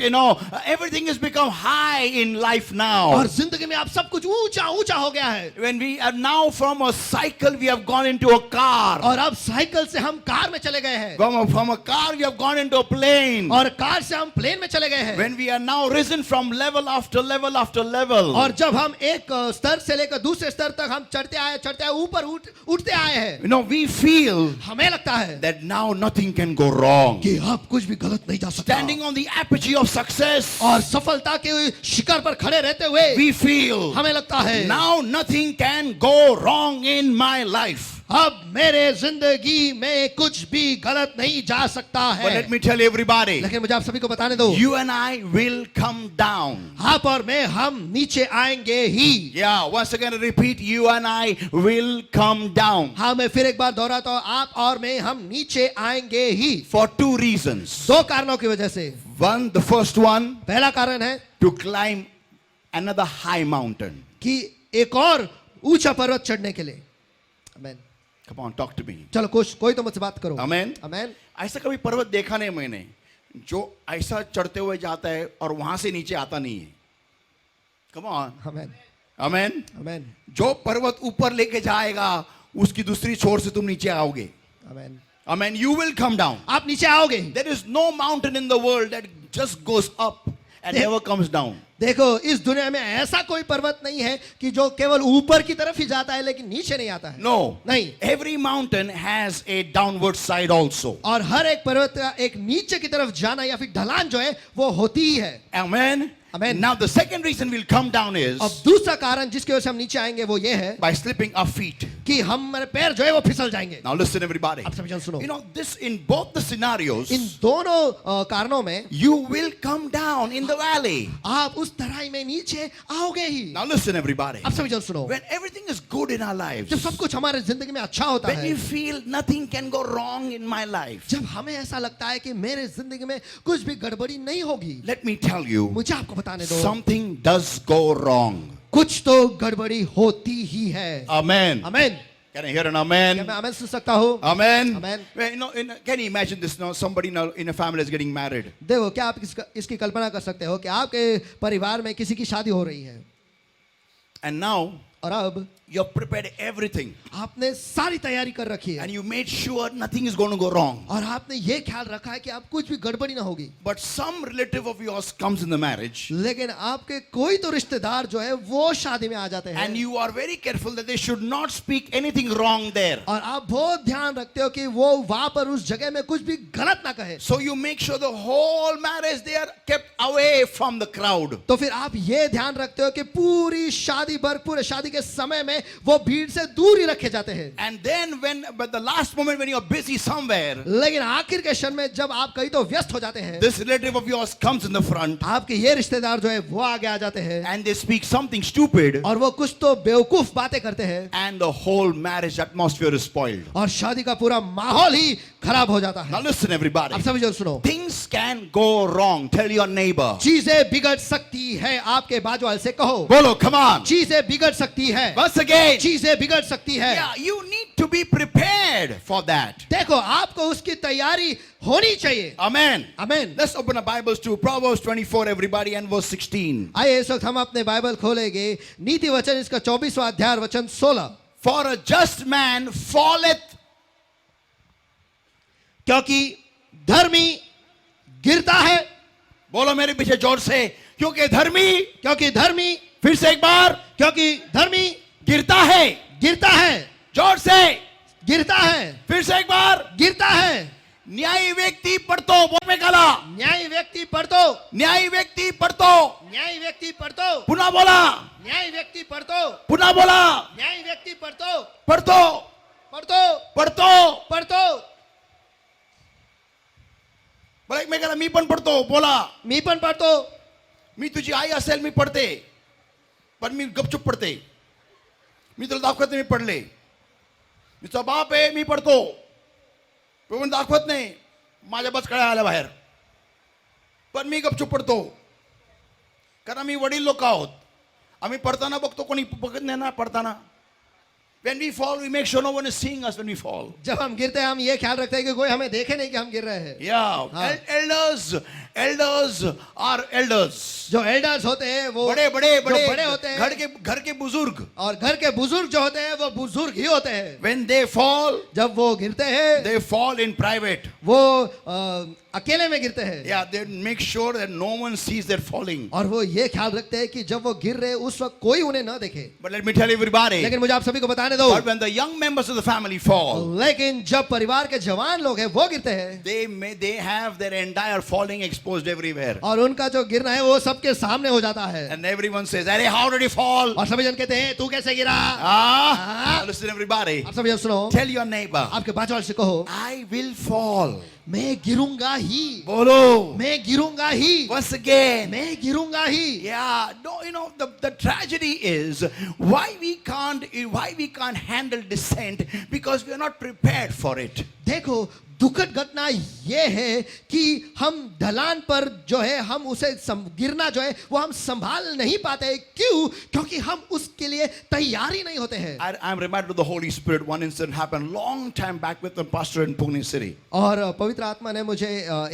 everything has become high in life now. और जिंदगी में आप सब कुछ ऊंचा ऊंचा हो गया है, When we are now from a cycle we have gone into a car, और अब साइकिल से हम कार में चले गए हैं, from a car we have gone into a plane, और कार से हम प्लेन में चले गए हैं, when we are now risen from level after level after level, और जब हम एक स्तर से लेकर दूसरे स्तर तक हम चढ़ते आए ऊपर उठते आए हैं, we feel हमें लगता है that now nothing can go wrong. कि अब कुछ भी गलत नहीं जा सकता, Standing on the apogee of success, और सफलता के शिखर पर खड़े रहते हुए we feel हमें लगता है now nothing can go wrong in my life. अब मेरे जिंदगी में कुछ भी गलत नहीं जा सकता But है। let me tell everybody, लेकिन मुझे आप सभी को बताने दो, you and I will come down. आप और मैं, हम नीचे आएंगे ही। Yeah, once again I repeat, you and I will come down. हाँ, मैं फिर एक बार दोहराता हूँ, आप और मैं, हम नीचे आएंगे ही, For two reasons. दो कारणों की वजह से। One, the first one, पहला कारण है to climb another high mountain. कि एक और ऊंचा पर्वत चढ़ने के लिए। आमेन। Come on, talk to me. चलो कोई तो मुझसे बात करो। Amen. आमेन। ऐसा कभी पर्वत देखा नहीं मैंने जो ऐसा चढ़ते हुए जाता है और वहां से नीचे आता नहीं है। Come on. आमेन। Amen. आमेन। जो पर्वत ऊपर लेके जाएगा उसकी दूसरी छोर से तुम नीचे आओगे। आमेन। Amen. You will come down. आप नीचे आओगे। There is no mountain in the world that just goes up and never comes down. देखो, इस दुनिया में ऐसा कोई पर्वत नहीं है कि जो केवल ऊपर की तरफ ही जाता है लेकिन नीचे नहीं आता है। No. नहीं। Every mountain has a downward side also. और हर एक पर्वत का एक नीचे की तरफ जाना या फिर ढलान जो है वो होती ही है। Amen. Amen. Now the second reason we'll come down is अब दूसरा कारण जिसकी वजह से हम नीचे आएंगे वो ये है by slipping our feet. कि हमारे पैर जो है वो फिसल जाएंगे। Now listen everybody. आप सभी जन सुनो। This in both the scenarios, इन दोनों कारणों में you will come down in the valley. आप उस तराई में नीचे आओगे ही। Now listen everybody. आप सभी जन सुनो। When everything is good in our lives, जब सब कुछ हमारे जिंदगी में अच्छा होता when है, we feel nothing can go wrong in my life, जब हमें ऐसा लगता है कि मेरे जिंदगी में कुछ भी गड़बड़ी नहीं होगी, let me tell you, मुझे आपको बताने दो, something does go wrong. कुछ तो गड़बड़ी होती ही है। Amen. Amen. Can I hear an क्या amen? मैं आमेन सुन सकता हूँ? Amen. Amen. Well, can you imagine this? Somebody in a family is getting married. देखो, क्या आप इसकी कल्पना कर सकते हो कि आपके परिवार में किसी की शादी हो रही है, And now और अब You have prepared everything. आपने सारी तैयारी कर रखी है And you made sure nothing is going to go wrong. और आपने ये ख्याल रखा है कि आप कुछ भी गड़बड़ी ना होगी, But some relative of yours comes in the marriage. लेकिन आपके कोई तो रिश्तेदार जो है वो शादी में आ जाते हैं And you are very careful that they should not speak anything wrong there. और आप बहुत ध्यान रखते हो कि वो वहां पर उस जगह में कुछ भी गलत ना कहे। So you make sure the whole marriage they are kept away from the crowd. तो फिर आप ये ध्यान रखते हो कि पूरी शादी भर पूरे शादी के समय में वो भीड़ से दूर ही रखे जाते हैं। And then but the last moment when you are busy somewhere, लेकिन आखिर के क्षण में जब आप कहीं तो व्यस्त हो जाते हैं, this relative of yours comes in the front आपके ये रिश्तेदार जो है वो आगे आ जाते हैं and they speak something stupid और वो कुछ तो बेवकूफ बातें करते हैं and the whole marriage atmosphere is spoiled. और शादी का पूरा माहौल ही खराब हो जाता Now है। listen everybody. अब सभी जो सुनो, Things can go wrong. Tell your neighbor. चीजें बिगड़ सकती है, आपके बाजू वाले से कहो, Bolo, come on. चीजें बिगड़ सकती है, Once again. चीजें बिगड़ सकती है। Yeah, you need to be prepared for that. देखो आपको उसकी तैयारी होनी चाहिए। Amen. आमीन। Let's open our Bibles to Proverbs 24, everybody, and verse 16. आइए इस वक्त हम अपने बाइबल खोलेंगे, नीति वचन इसका 24वां अध्याय वचन 16। For a just man falleth. क्योंकि धर्मी गिरता है, बोलो मेरे पीछे जोर से, क्योंकि धर्मी, क्योंकि धर्मी, फिर से एक बार, क्योंकि धर्मी गिरता है, गिरता है, जोर से, गिरता है, फिर से एक बार, गिरता है। न्यायी व्यक्ति पढ़तो, बोल में काला, न्यायी व्यक्ति पढ़तो, न्यायी व्यक्ति पढ़तो, न्यायी व्यक्ति पढ़तो, पुनः बोला, न्यायी व्यक्ति पढ़तो, पुनः बोला, न्यायी व्यक्ति पढ़तो, पढ़तो, पढ़तो, पढ़तो, पढ़तो। बोला एक मेघाला मी पण पढ़तो, बोला मी पण पढ़तो, मी तुझी आई असेल मी पढ़ते, पण मी गपचूप पढ़ते, मी तुला दाखवत नाही मी पढ़ले, मी तुझा बाप आहे मी पढ़तो, पण दाखवत नाही माझ्या बचकळ्या आल्या बाहेर, पण मी गपचूप पढ़तो, कारण आम्ही वडील लोक आहोत, आम्ही पढ़ताना बघतो कोणी बघत नाही ना पढ़ताना. When we fall, we make sure no one is seeing us when we fall. जब हम गिरते हैं हम ये ख्याल रखते हैं कि कोई हमें देखे नहीं कि हम गिर रहे हैं। Yeah, हाँ. elders are elders. जो एल्डर्स होते हैं वो बड़े बड़े जो बड़े होते हैं, घर के बुजुर्ग. और घर के बुजुर्ग जो होते हैं वो बुजुर्ग ही होते हैं। When they fall, जब वो गिरते हैं they fall in private. वो अकेले में गिरते हैं। Yeah, they make sure that no one sees their falling. और वो ये ख्याल रखते हैं कि जब वो गिर रहे हैं उस वक्त कोई उन्हें ना देखे। But let me tell everybody, लेकिन मुझे आप सभी को बताने दो, but when the young members of the family fall, लेकिन जब परिवार के जवान लोग हैं वो गिरते हैं, they have their entire falling exposed everywhere. और उनका जो गिरना है वो सबके सामने हो जाता है। And everyone says, "Arey, how did he fall?" और सभी जन कहते हैं तू कैसे गिरा? Ah, listen everybody. आप सभी जन सुनो, Tell your neighbor, आपके बाजू वाले से कहो, I will fall. मैं गिरूंगा ही, Bolo. मैं गिरूंगा ही, Once again. मैं गिरूंगा ही। Yeah, no, the tragedy is why we can't handle dissent because we are not prepared for it. देखो दुखद घटना ये है कि हम ढलान पर जो है हम उसे गिरना जो है वो हम संभाल नहीं पाते। क्यों? क्योंकि हम उसके लिए तैयारी नहीं होते हैं। I'm reminded of the Holy Spirit. One incident happened long time back with a pastor in Pune city. और पवित्र आत्मा ने मुझे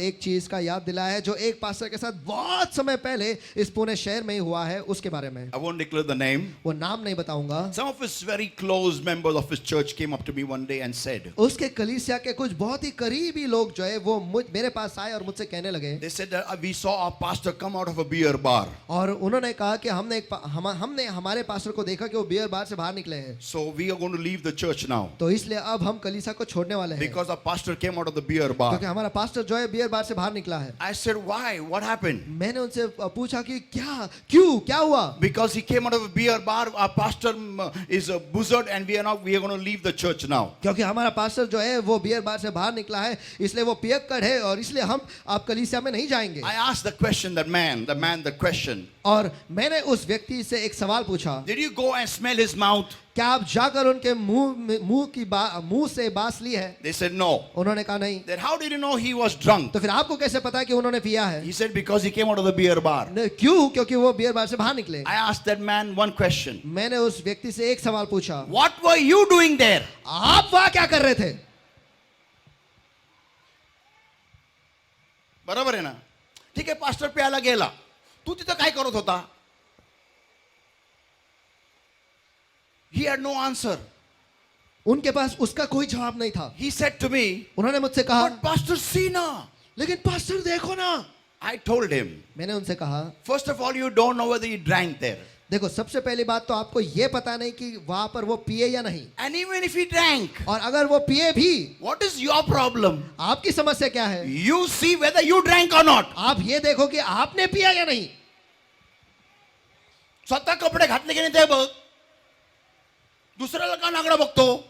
एक चीज का याद दिलाया है जो एक पास्टर के साथ बहुत समय पहले इस पुणे शहर में ही हुआ है, उसके बारे में। I won't declare the name. वो नाम नहीं बताऊंगा। Some of his very close members of his church came up to me one day and said, उसके कलीसिया के कुछ बहुत ही करीबी लोग जो है वो मेरे पास आए और मुझसे कहने लगे, they said that we saw our pastor come out of a beer bar. और उन्होंने कहा कि हमने हमारे पास्टर को देखा कि वो बियर बार से बाहर निकले हैं, So we are going to leave the church now तो इसलिए अब हम कलीसिया को छोड़ने वाले हैं because our pastor came out of the beer bar. क्योंकि हमारा पास्टर जो है बियर बार से बाहर निकला है। I said, why? What happened? मैंने उनसे पूछा कि क्या हुआ? Because he came out of a beer bar, our pastor is a buzzard and we are going to leave the church now. क्योंकि हमारा पास्टर जो है वो बियर बार से बाहर निकला है, इसलिए वो पियक्कड़ है और इसलिए हम आप कलीसिया में नहीं जाएंगे। I asked the question, the question. और मैंने उस व्यक्ति से एक सवाल पूछा, Did you go and smell his mouth? क्या आप जाकर उनके मुंह से बांस ली है? They said no. उन्होंने कहा नहीं। Then how did you know he was drunk? तो फिर आपको कैसे पता है कि उन्होंने पिया है? He said because he came out of the beer bar. क्यों? क्योंकि वो बियर बार से बाहर निकले। I asked that man one question. मैंने उस व्यक्ति से एक सवाल पूछा, What were you doing there? आप वहां क्या कर रहे थे? बरोबर आहे ना? ठीक आहे, पास्टर प्यायला गेला, तू तिथं काय करत होता? He had no answer. उनके पास उसका कोई जवाब नहीं था। He said to me, उन्होंने मुझसे कहा, but Pastor Sina. लेकिन पास्टर देखो ना। I told him, मैंने उनसे कहा, first of all, you don't know whether he drank there. देखो सबसे पहली बात तो आपको ये पता नहीं कि वहां पर वो पिए या नहीं, And even if he drank, और अगर वो पिए भी, what is your problem? आपकी समस्या क्या है? You see whether you drank or not. आप ये देखो कि आपने पिया या नहीं। स्वतः कपडे घातले की नाही ते बघ, दुसऱ्याला का नागडा बघतो?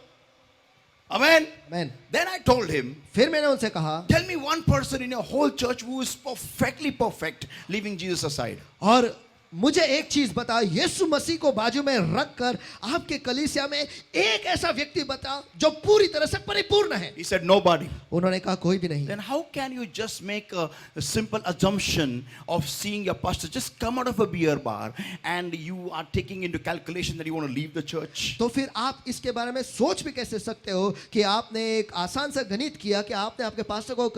Amen. Man Then I told him, फिर मैंने उनसे कहा, tell me one person in your whole church who is perfectly perfect, leaving Jesus aside. और मुझे एक चीज बता, यीशु मसीह को बाजू में रखकर आपके कलीसिया में एक ऐसा व्यक्ति बता जो पूरी तरह से परिपूर्ण है। He said, nobody. उन्होंने कहा कोई भी नहीं। Then how can you just make a simple assumption of seeing your pastor just come out of a beer bar and you are taking into calculation that you want to leave the church? तो फिर आप इसके बारे में सोच भी कैसे सकते हो कि आपने एक आसान सा गणित किया कि आपने आपके पास्टर को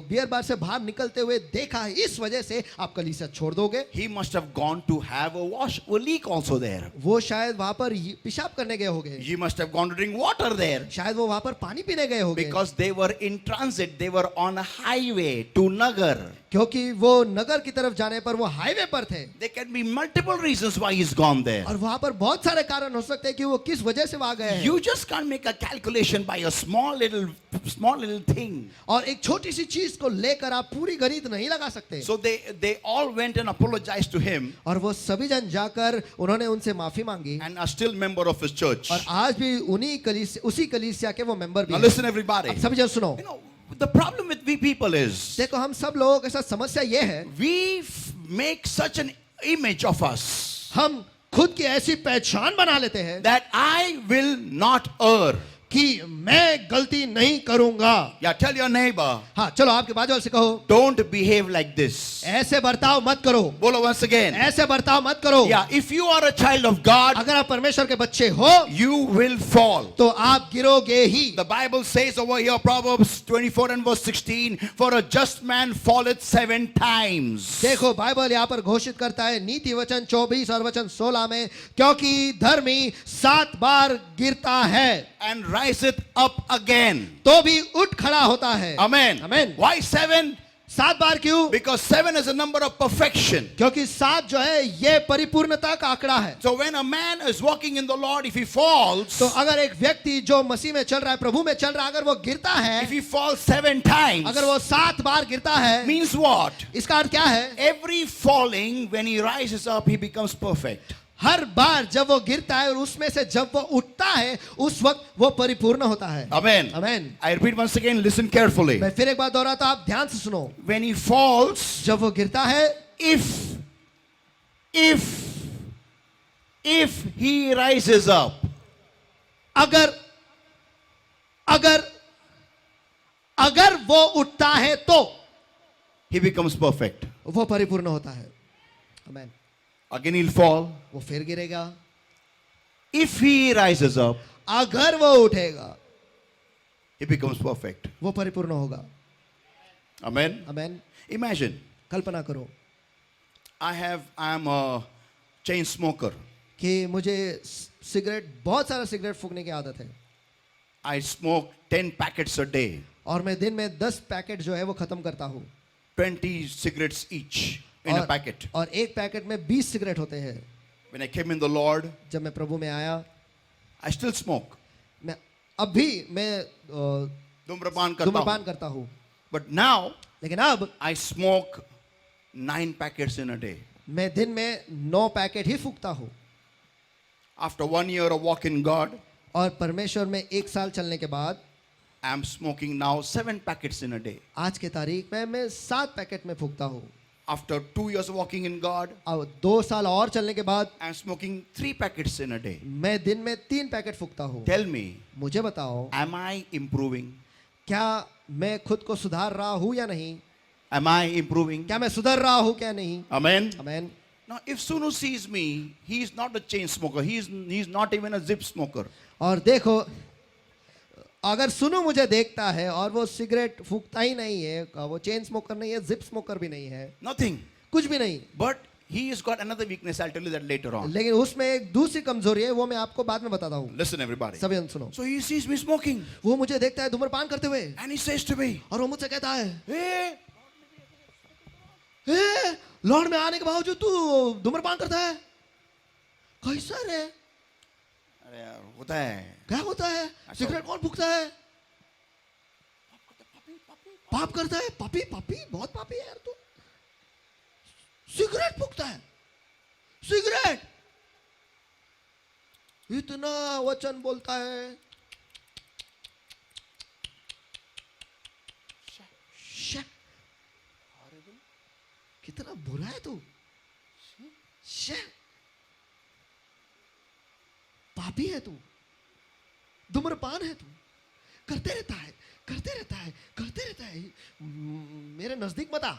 बियर बार से बाहर निकलते हुए देखा है, इस वजह से आप कलीसिया छोड़ दोगे। He must have gone to have a leak also there. वो शायद वहां पर पेशाब करने गए होंगे, He must have gone to drink water there. शायद वो वहां पर पानी पीने गए होंगे, Because they were in transit, they were on a highway to Nagar. क्योंकि वो नगर की तरफ जाने पर वो हाईवे पर थे। There can be multiple reasons why he's gone there. और वहां पर बहुत सारे कारण हो सकते हैं कि वो किस वजह से वहां गए हैं। You just can't make a calculation by a small little thing. और एक छोटी सी चीज को लेकर आप पूरी गणित नहीं लगा सकते। So they all went and apologized to him और वो सभी जन जाकर उन्होंने उनसे माफी मांगी, and are still member of his church. और आज भी उसी कलीसिया के वो मेंबर भी Now हैं। listen everybody. अब सभी जन सुनो, You know, the problem with we people is देखो हम सब लोगों के साथ समस्या ये है, we make such an image of us हम खुद की ऐसी पहचान बना लेते हैं that I will not err. कि मैं गलती नहीं करूंगा। Yeah, tell your neighbor, हाँ चलो आपके बाजू वाले से कहो, don't behave like this. ऐसे बर्ताव मत करो, Bolo once again. ऐसे बर्ताव मत करो। Yeah, if you are a child of God, अगर आप परमेश्वर के बच्चे हो you will fall. तो आप गिरोगे ही। The Bible says over here, Proverbs 24 and verse 16, for a just man falleth 7 times. देखो बाइबल यहाँ पर घोषित करता है, नीति वचन 24 और वचन 16 में, क्योंकि धर्मी 7 बार गिरता है And riseth up again. तो भी उठ खड़ा होता है। Amen. Amen. Why 7? 7 बार क्यों? Because 7 is a number of perfection. क्योंकि 7 जो है ये परिपूर्णता का आंकड़ा है। So when a man is walking in the Lord, if he falls, तो अगर एक व्यक्ति जो मसीह में चल रहा है, प्रभु में चल रहा है, अगर वो गिरता है, if he falls 7 times, अगर वो 7 बार गिरता है, means what? इसका अर्थ क्या है? Every falling, when he rises up, he becomes perfect. हर बार जब वो गिरता है और उसमें से जब वो उठता है, उस वक्त वो परिपूर्ण होता है। Amen. Amen. I repeat once again, listen carefully. मैं फिर एक बार दोहराता हूं, आप ध्यान से सुनो। When he falls, जब वो गिरता है, if he rises up, अगर वो उठता है तो he becomes perfect. वो परिपूर्ण होता है। Amen. Again he'll fall. वो फिर गिरेगा। If he rises up, अगर वो उठेगा, he becomes perfect. वो परिपूर्ण होगा। Amen. Amen. Imagine, कल्पना करो I am a chain smoker. कि मुझे सिगरेट, बहुत सारा सिगरेट फूकने की आदत है, I smoke 10 packets a day, और मैं दिन में 10 पैकेट जो है वो खत्म करता हूँ। 20 cigarettes each in a packet. और एक पैकेट में 20 सिगरेट होते हैं। When I came in the Lord, जब मैं प्रभु में आया, I still smoke. मैं अब भी मैं धूम्रपान धूम्रपान करता हूं. करता हूँ, But now लेकिन अब I smoke 9 packets in a day. मैं दिन में 9 पैकेट ही फूकता हूँ। After 1 year of walk in God, और परमेश्वर में 1 साल चलने के बाद I am smoking now 7 packets in a day. आज के तारीख में मैं 7 पैकेट में फूकता हूँ। After 2 years of walking in God, और 2 साल और चलने के बाद I am smoking 3 packets in a day. मैं दिन में 3 पैकेट फूकता हूँ। Tell me, मुझे बताओ, am I improving? क्या मैं खुद को सुधार रहा हूँ या नहीं? Am I improving? क्या मैं सुधर रहा हूँ क्या नहीं? Amen. Amen. Now, if Sunu sees me, he is not a chain smoker. He's not even a zip smoker. और देखो, अगर सुनो मुझे देखता है और वो सिगरेट फूकता ही नहीं है, वो चेन स्मोकर नहीं है, जिप स्मोकर भी नहीं है, Nothing. कुछ भी नहीं, But he has got another weakness. I'll tell you that later on. लेकिन उसमें एक दूसरी कमजोरी है, वो मैं आपको बाद में बताता हूँ. Listen, everybody. सभी जन सुनो. So he sees me smoking, वो मुझे देखता है धूम्रपान करते हुए, and he says to me, और वो मुझसे कहता है, "Hey, ए, लॉर्ड में आने के बावजूद तू धूम्रपान करता है? कैसा रे? अरे यार, होता है." क्या होता है? सिगरेट कौन फूकता है? पाप करता है? पापी पापी, बहुत पापी है यार तू. सिगरेट फूकता है, सिगरेट. इतना वचन बोलता है. श्या. कितना बुरा है तू. श्या. पापी है तू, धूम्रपान है तू, करते रहता है, करते रहता है, करते रहता है. मेरे नजदीक मत आ,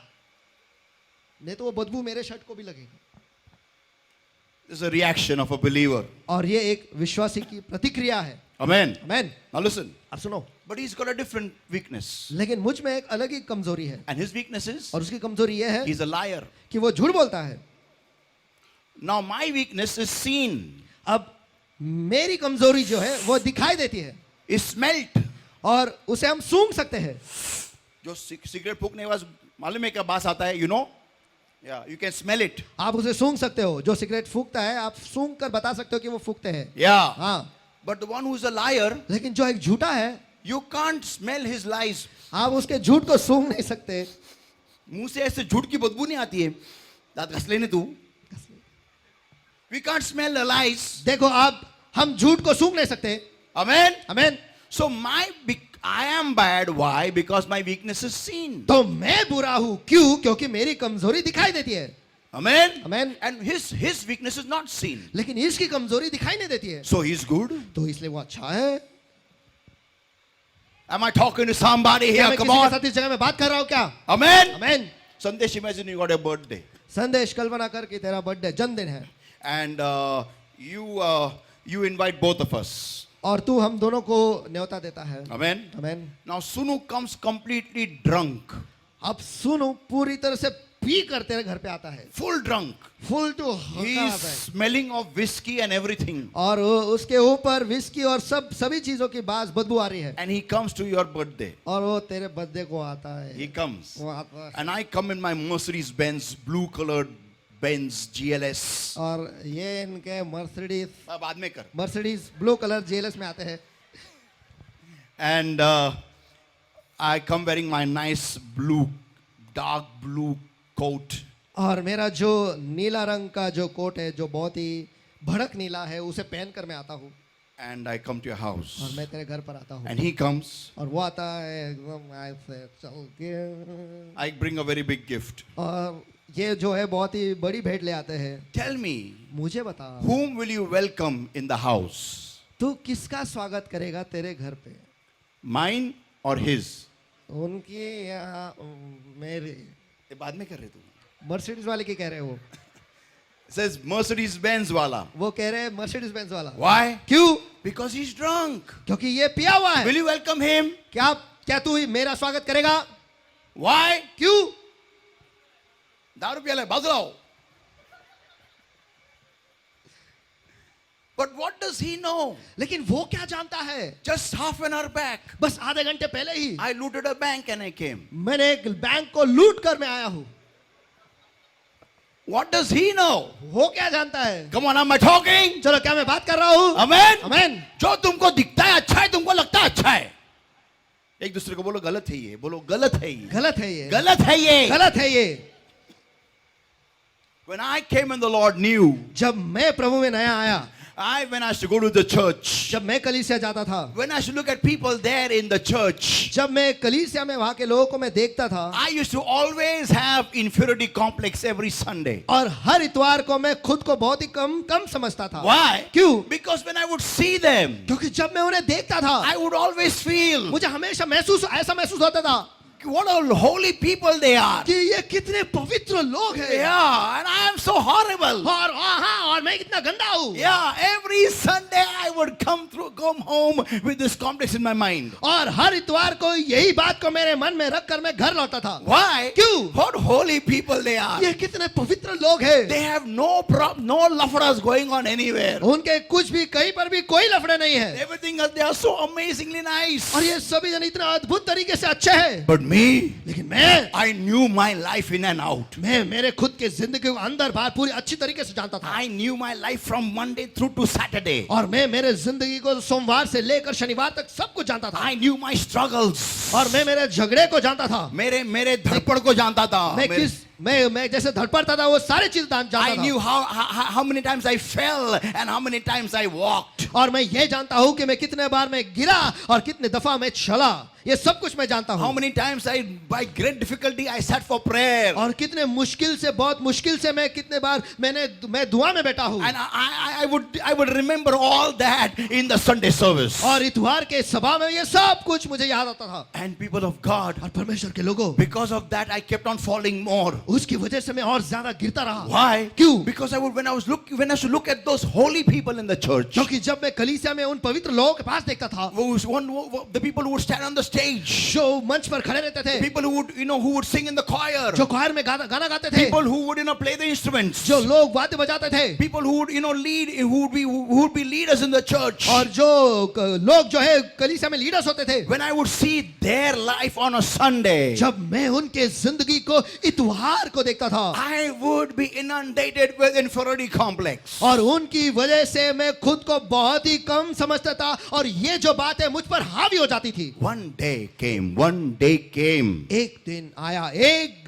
नहीं तो वो बदबू मेरे शर्ट को भी लगेगा. This is a reaction of a believer. और ये एक विश्वासी की प्रतिक्रिया है. Amen. आमेन. Now listen. अब सुनो. But he's got a different weakness. लेकिन मुझ में एक अलग ही कमजोरी है, And his weakness is, और उसकी कमजोरी ये है he's a liar. कि वो झूठ बोलता है. Now my weakness is seen. अब मेरी कमजोरी जो है वो दिखाई देती है, Is smelt. और उसे हम सूंघ सकते हैं. जो सिगरेट फूकने के बाद मालूम है क्या बास आता है? You know? Yeah, you can smell it. आप उसे सूंघ सकते हो. जो सिगरेट फूकता है आप सूंघ कर बता सकते हो कि वो फूकते हैं. Yeah. हाँ. But the one who is a liar, लेकिन जो एक झूठा है, you can't smell his lies. आप उसके झूठ को सूंघ नहीं सकते. मुंह से ऐसे झूठ की बदबू नहीं आती है. दांत घस लेने तू. We can't smell the lies. देखो आप, हम झूठ को सूंघ नहीं सकते. Amen. Amen. So I am bad. Why? Because my weakness is seen. तो मैं बुरा हूं. क्यों? क्योंकि मेरी कमजोरी दिखाई देती है. Amen. Amen. And his weakness is not seen. लेकिन इसकी कमजोरी दिखाई नहीं देती है. So he's good. तो इसलिए वो अच्छा है. Am I talking to somebody क्या here? मैं Come किसी के on. साथ इस जगह में बात कर रहा हूं क्या? Amen. Amen. Sandesh, imagine you got a birthday. संदेश कल्पना कर कि तेरा बर्थडे जन्मदिन है, And you invite both of us. और तू हम दोनों को न्योता देता है. Amen. आमेन. Now Sunu comes completely drunk. अब सुनो, पूरी तरह से पी कर तेरे घर पे आता है. Full drunk. Full to He होता is है, smelling of whiskey and everything. और उसके ऊपर विस्की और सभी चीजों की बदबू आ रही है. And he comes to your birthday. और वो तेरे बर्थडे को आता है. He comes. वो आता है. And I come in my Mercedes Benz, blue colored Benz GLS. और ये इनके मर्सिडीज बाद में कर. ब्लू कलर जेलस में आते हैं. And I come wearing my nice dark blue coat. और मेरा जो नीला रंग का जो कोट है, जो बहुत ही भड़क नीला है, उसे पहन कर मैं आता हूँ. And I come to your house. और मैं तेरे घर पर आता हूँ. And he comes. और वो आता है एकदम ऐसे चल के. I bring a very big gift. और ये जो है बहुत ही बड़ी भेंट ले आते हैं. Tell me, मुझे बता, whom will you welcome in the house? तू किसका स्वागत करेगा तेरे घर पे? Mine or his? उनकी या मेरे? ये बाद में कर रहे तू. मर्सिडीज वाले की कह रहे हो? It says Mercedes Benz wala. वो कह रहे हैं मर्सिडीज बेंज वाला. Why? क्यों? Because he's drunk. क्योंकि ये पिया हुआ है. Will you welcome him? क्या तू मेरा स्वागत करेगा? Why? क्यों? दारू पिया ले, बाजू आओ. But what does he know? लेकिन वो क्या जानता है? Just half an hour back, बस आधे घंटे पहले ही I looted a bank and I came. मैंने एक बैंक को लूट कर मैं आया हूँ. What does he know? वो क्या जानता है? Come on, am I talking? चलो, क्या मैं बात कर रहा हूँ? Amen? आमेन. जो तुमको दिखता है अच्छा है, तुमको लगता है अच्छा है. एक दूसरे को बोलो गलत है ये. बोलो गलत है ये. गलत है ये. गलत है ये. गलत है ये. When I came and the Lord knew, जब मैं प्रभु में नया आया, when I used to go to the church, जब मैं कलीसिया जाता था, when I used to look at people there in the church, जब मैं कलीसिया में वहां के लोगों को मैं देखता था, I used to always have inferiority complex every Sunday. और हर इतवार को मैं खुद को बहुत ही कम समझता था. Why? क्यों? Because when I would see them, क्योंकि जब मैं उन्हें देखता था, I would always feel मुझे हमेशा ऐसा महसूस होता था what all holy people they are. कि ये कितने पवित्र लोग हैं। Yeah, and I am so horrible. और मैं कितना गंदा हूँ। Yeah, every Sunday I would come home with this complex in my mind. और हर इतवार को यही बात को मेरे मन में रखकर मैं घर लौटा था। Why? क्यों? What holy people they are. ये कितने पवित्र लोग हैं। They have no lafras going on anywhere. उनके कुछ भी कहीं पर भी कोई लफड़े नहीं है। Everything else, they are so amazingly nice. और ये सभी जन इतना अद्भुत तरीके से अच्छे हैं। But me, लेकिन मैं I knew my life in and out. मैं मेरे खुद के जिंदगी को अंदर बाहर पूरी अच्छी तरीके से जानता था। I knew my life from Monday through to Saturday. और मैं मेरे जिंदगी को सोमवार से लेकर शनिवार तक सब कुछ जानता था। I knew my struggles. और मैं मेरे झगड़े को जानता था। मेरे धड़पड़ को जानता था। मैं जैसे धड़पड़ता था वो सारी चीज जानता I था। knew how many times I fell and how many times I walked. और मैं ये जानता हूँ कि मैं कितने बार मैं गिरा और कितने दफा मैं चला। ये सब कुछ मैं जानता How हूँ। many times by great difficulty I sat for prayer. और कितने मुश्किल से बहुत मुश्किल से मैं कितने बार मैं दुआ में बैठा हूँ। And I would remember all that in the Sunday service. और इतवार के सभा में ये सब कुछ मुझे याद आता था। And people of God, और परमेश्वर के लोगों, because of that I kept on falling more. उसकी वजह से मैं और ज्यादा गिरता रहा। Why? क्यों? Because when I used to look at those holy people in the church. क्योंकि जब मैं कलीसिया में उन पवित्र लोगों के पास देखता था, The people who would stand on the stage. जो मंच पर खड़े रहते थे, People who would sing in the choir. जो choir में गाना गाते थे, People who would play the instruments. जो लोग वाद्य बजाते थे, People who would lead, who would be leaders in the church. और जो लोग जो है कलीसिया में लीडर्स होते थे, When I would see their life on a Sunday, जब मैं उनके जिंदगी को इतवार को देखता था, I would be inundated with inferiority complex. और उनकी वजह से मैं खुद को बहुत ही कम समझता था और ये जो बात है मुझ पर हावी हो जाती थी। One day came एक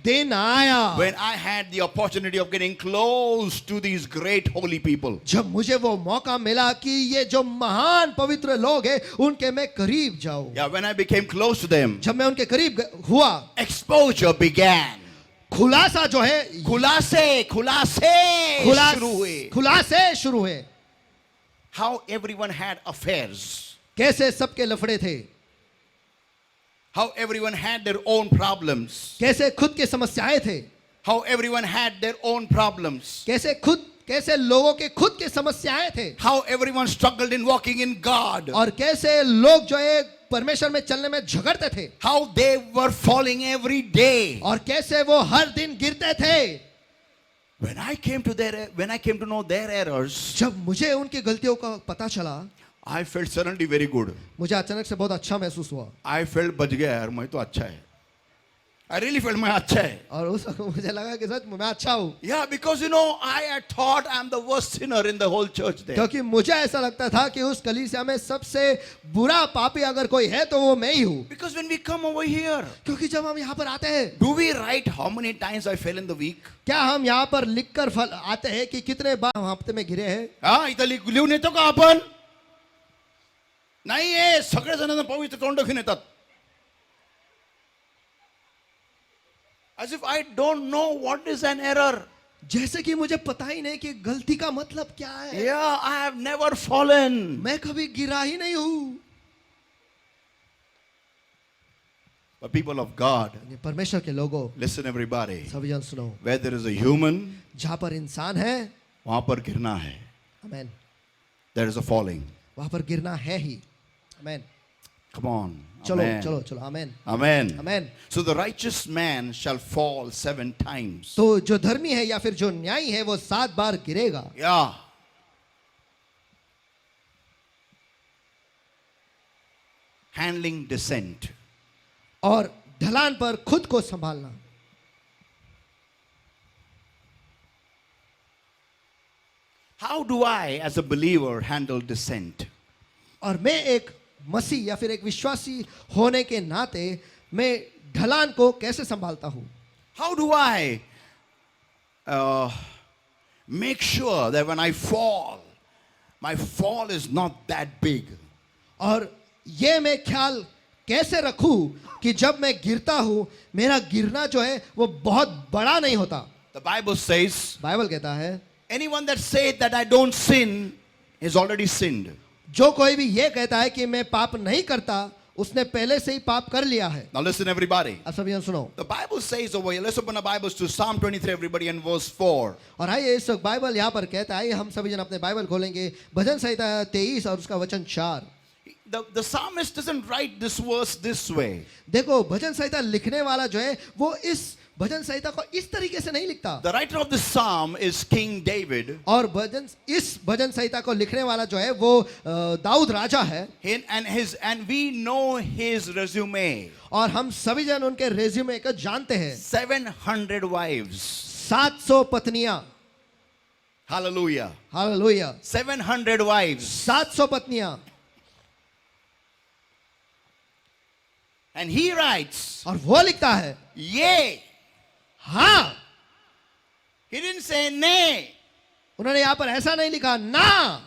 दिन आया when I had the opportunity of getting close to these great holy people. जब मुझे वो मौका मिला कि ये जो महान पवित्र लोग हैं उनके मैं करीब जाऊं। Yeah, when I became close to them, जब मैं उनके करीब हुआ, exposure began. खुलासा जो है, खुलासे खुलासे शुरू हुए। How everyone had affairs. कैसे सबके लफड़े थे, How everyone had their own problems. कैसे खुद के समस्याएं थे, How everyone had their own problems. कैसे लोगों के खुद के समस्याएं थे, How everyone struggled in walking in God. और कैसे लोग जो है परमेश्वर में चलने में झगड़ते थे, How they were falling every day. और कैसे वो हर दिन गिरते थे। When I came to know their errors, जब मुझे उनकी गलतियों का पता चला, I felt suddenly very good. मुझे अचानक से बहुत अच्छा महसूस हुआ। I felt बच गया यार, मैं तो अच्छा है। I really felt मैं अच्छा है। और उस वक्त मुझे लगा कि सच मैं अच्छा हूँ। Yeah, because I had thought I'm the worst sinner in the whole church there. क्योंकि मुझे ऐसा लगता था कि उस कलीसिया में सबसे बुरा पापी अगर कोई है तो वो मैं ही हूँ। Because when we come over here, क्योंकि जब हम यहाँ पर आते हैं, do we write how many times I fell in the week? क्या हम यहाँ पर लिखकर आते हैं कि कितने बार हम हफ्ते में गिरे हैं? हाँ, इथं लिहून येतो का आपण? नाही आहे, सगळे जण पवित्र तोंड घेऊन येतात. As if I don't know what is an error. जैसे कि मुझे पता ही नहीं कि गलती का मतलब क्या है। Yeah, I have never fallen. मैं कभी गिरा ही नहीं हूँ। But people of God, परमेश्वर के लोगों, listen everybody. सभी जन सुनो, Where there is a human, जहाँ पर इंसान है, वहां पर गिरना है. आमेन, There is a falling. वहाँ पर गिरना है ही। आमेन, Come on. चलो Amen. चलो चलो, आमेन Amen. Amen. So the righteous man shall fall 7 times. तो जो धर्मी है या फिर जो न्यायी है वो 7 बार गिरेगा। Yeah. Handling descent. और ढलान पर खुद को संभालना। How do I, as a believer, handle descent? और मैं एक मसीह या फिर एक विश्वासी होने के नाते मैं ढलान को कैसे संभालता हूँ? How do I make sure that when I fall, my fall is not that big? और ये मैं ख्याल कैसे रखूं कि जब मैं गिरता हूं मेरा गिरना जो है वो बहुत बड़ा नहीं होता। The Bible says, बाइबल कहता है, anyone that says that I don't sin is already sinned. जो कोई भी ये कहता है कि मैं पाप नहीं करता उसने पहले से ही पाप कर लिया है। Now listen, everybody. अब सभी जन सुनो। The Bible says over here, let's open our Bibles to Psalm 23, everybody, and verse 4. और आइए इस वक्त बाइबल यहाँ पर कहता है, आइए हम सभी जन अपने बाइबल खोलेंगे भजन संहिता 23 और उसका वचन 4। The psalmist doesn't write this verse this way. देखो भजन संहिता लिखने वाला जो है वो इस भजन संहिता को इस तरीके से नहीं लिखता। The writer of this psalm is King David. और इस भजन संहिता को लिखने वाला जो है वो दाऊद राजा है। And we know his resume. और हम सभी जन उनके रेज्यूमे को जानते हैं। 700 wives. 700 पत्नियां। Hallelujah. हालेलुया। 700 wives. 700 पत्नियां। And he writes, और वो लिखता है, yea. हाँ। He didn't say nay. उन्होंने यहाँ पर ऐसा नहीं लिखा ना,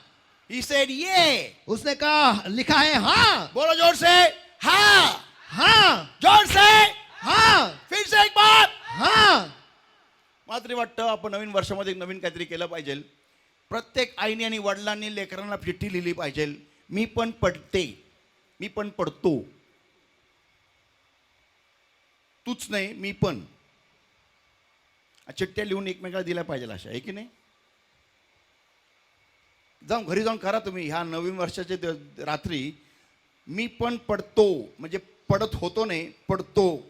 He said yea. उसने कहा लिखा है हाँ। बोलो जोर से, हाँ. हाँ। जोर से, हाँ। फिर से एक बार. हाँ। मला तरी वाटतं आपण नवीन वर्षामध्ये एक नवीन काहीतरी केलं पाहिजे. प्रत्येक आईने आणि वडिलांनी लेकरांना चिठ्ठी लिहिली पाहिजे. मी पण पडते, मी पण पडतो. तूच नाही, मी पण. चिठ्ठ्या लिहून एकमेकाला दिल्या पाहिजे अशा, आहे की नाही? जाऊन घरी जाऊन करा तुम्ही ह्या नवीन वर्षाच्या रात्री. मी पण पडतो म्हणजे पडत होतो नाही, पडतो,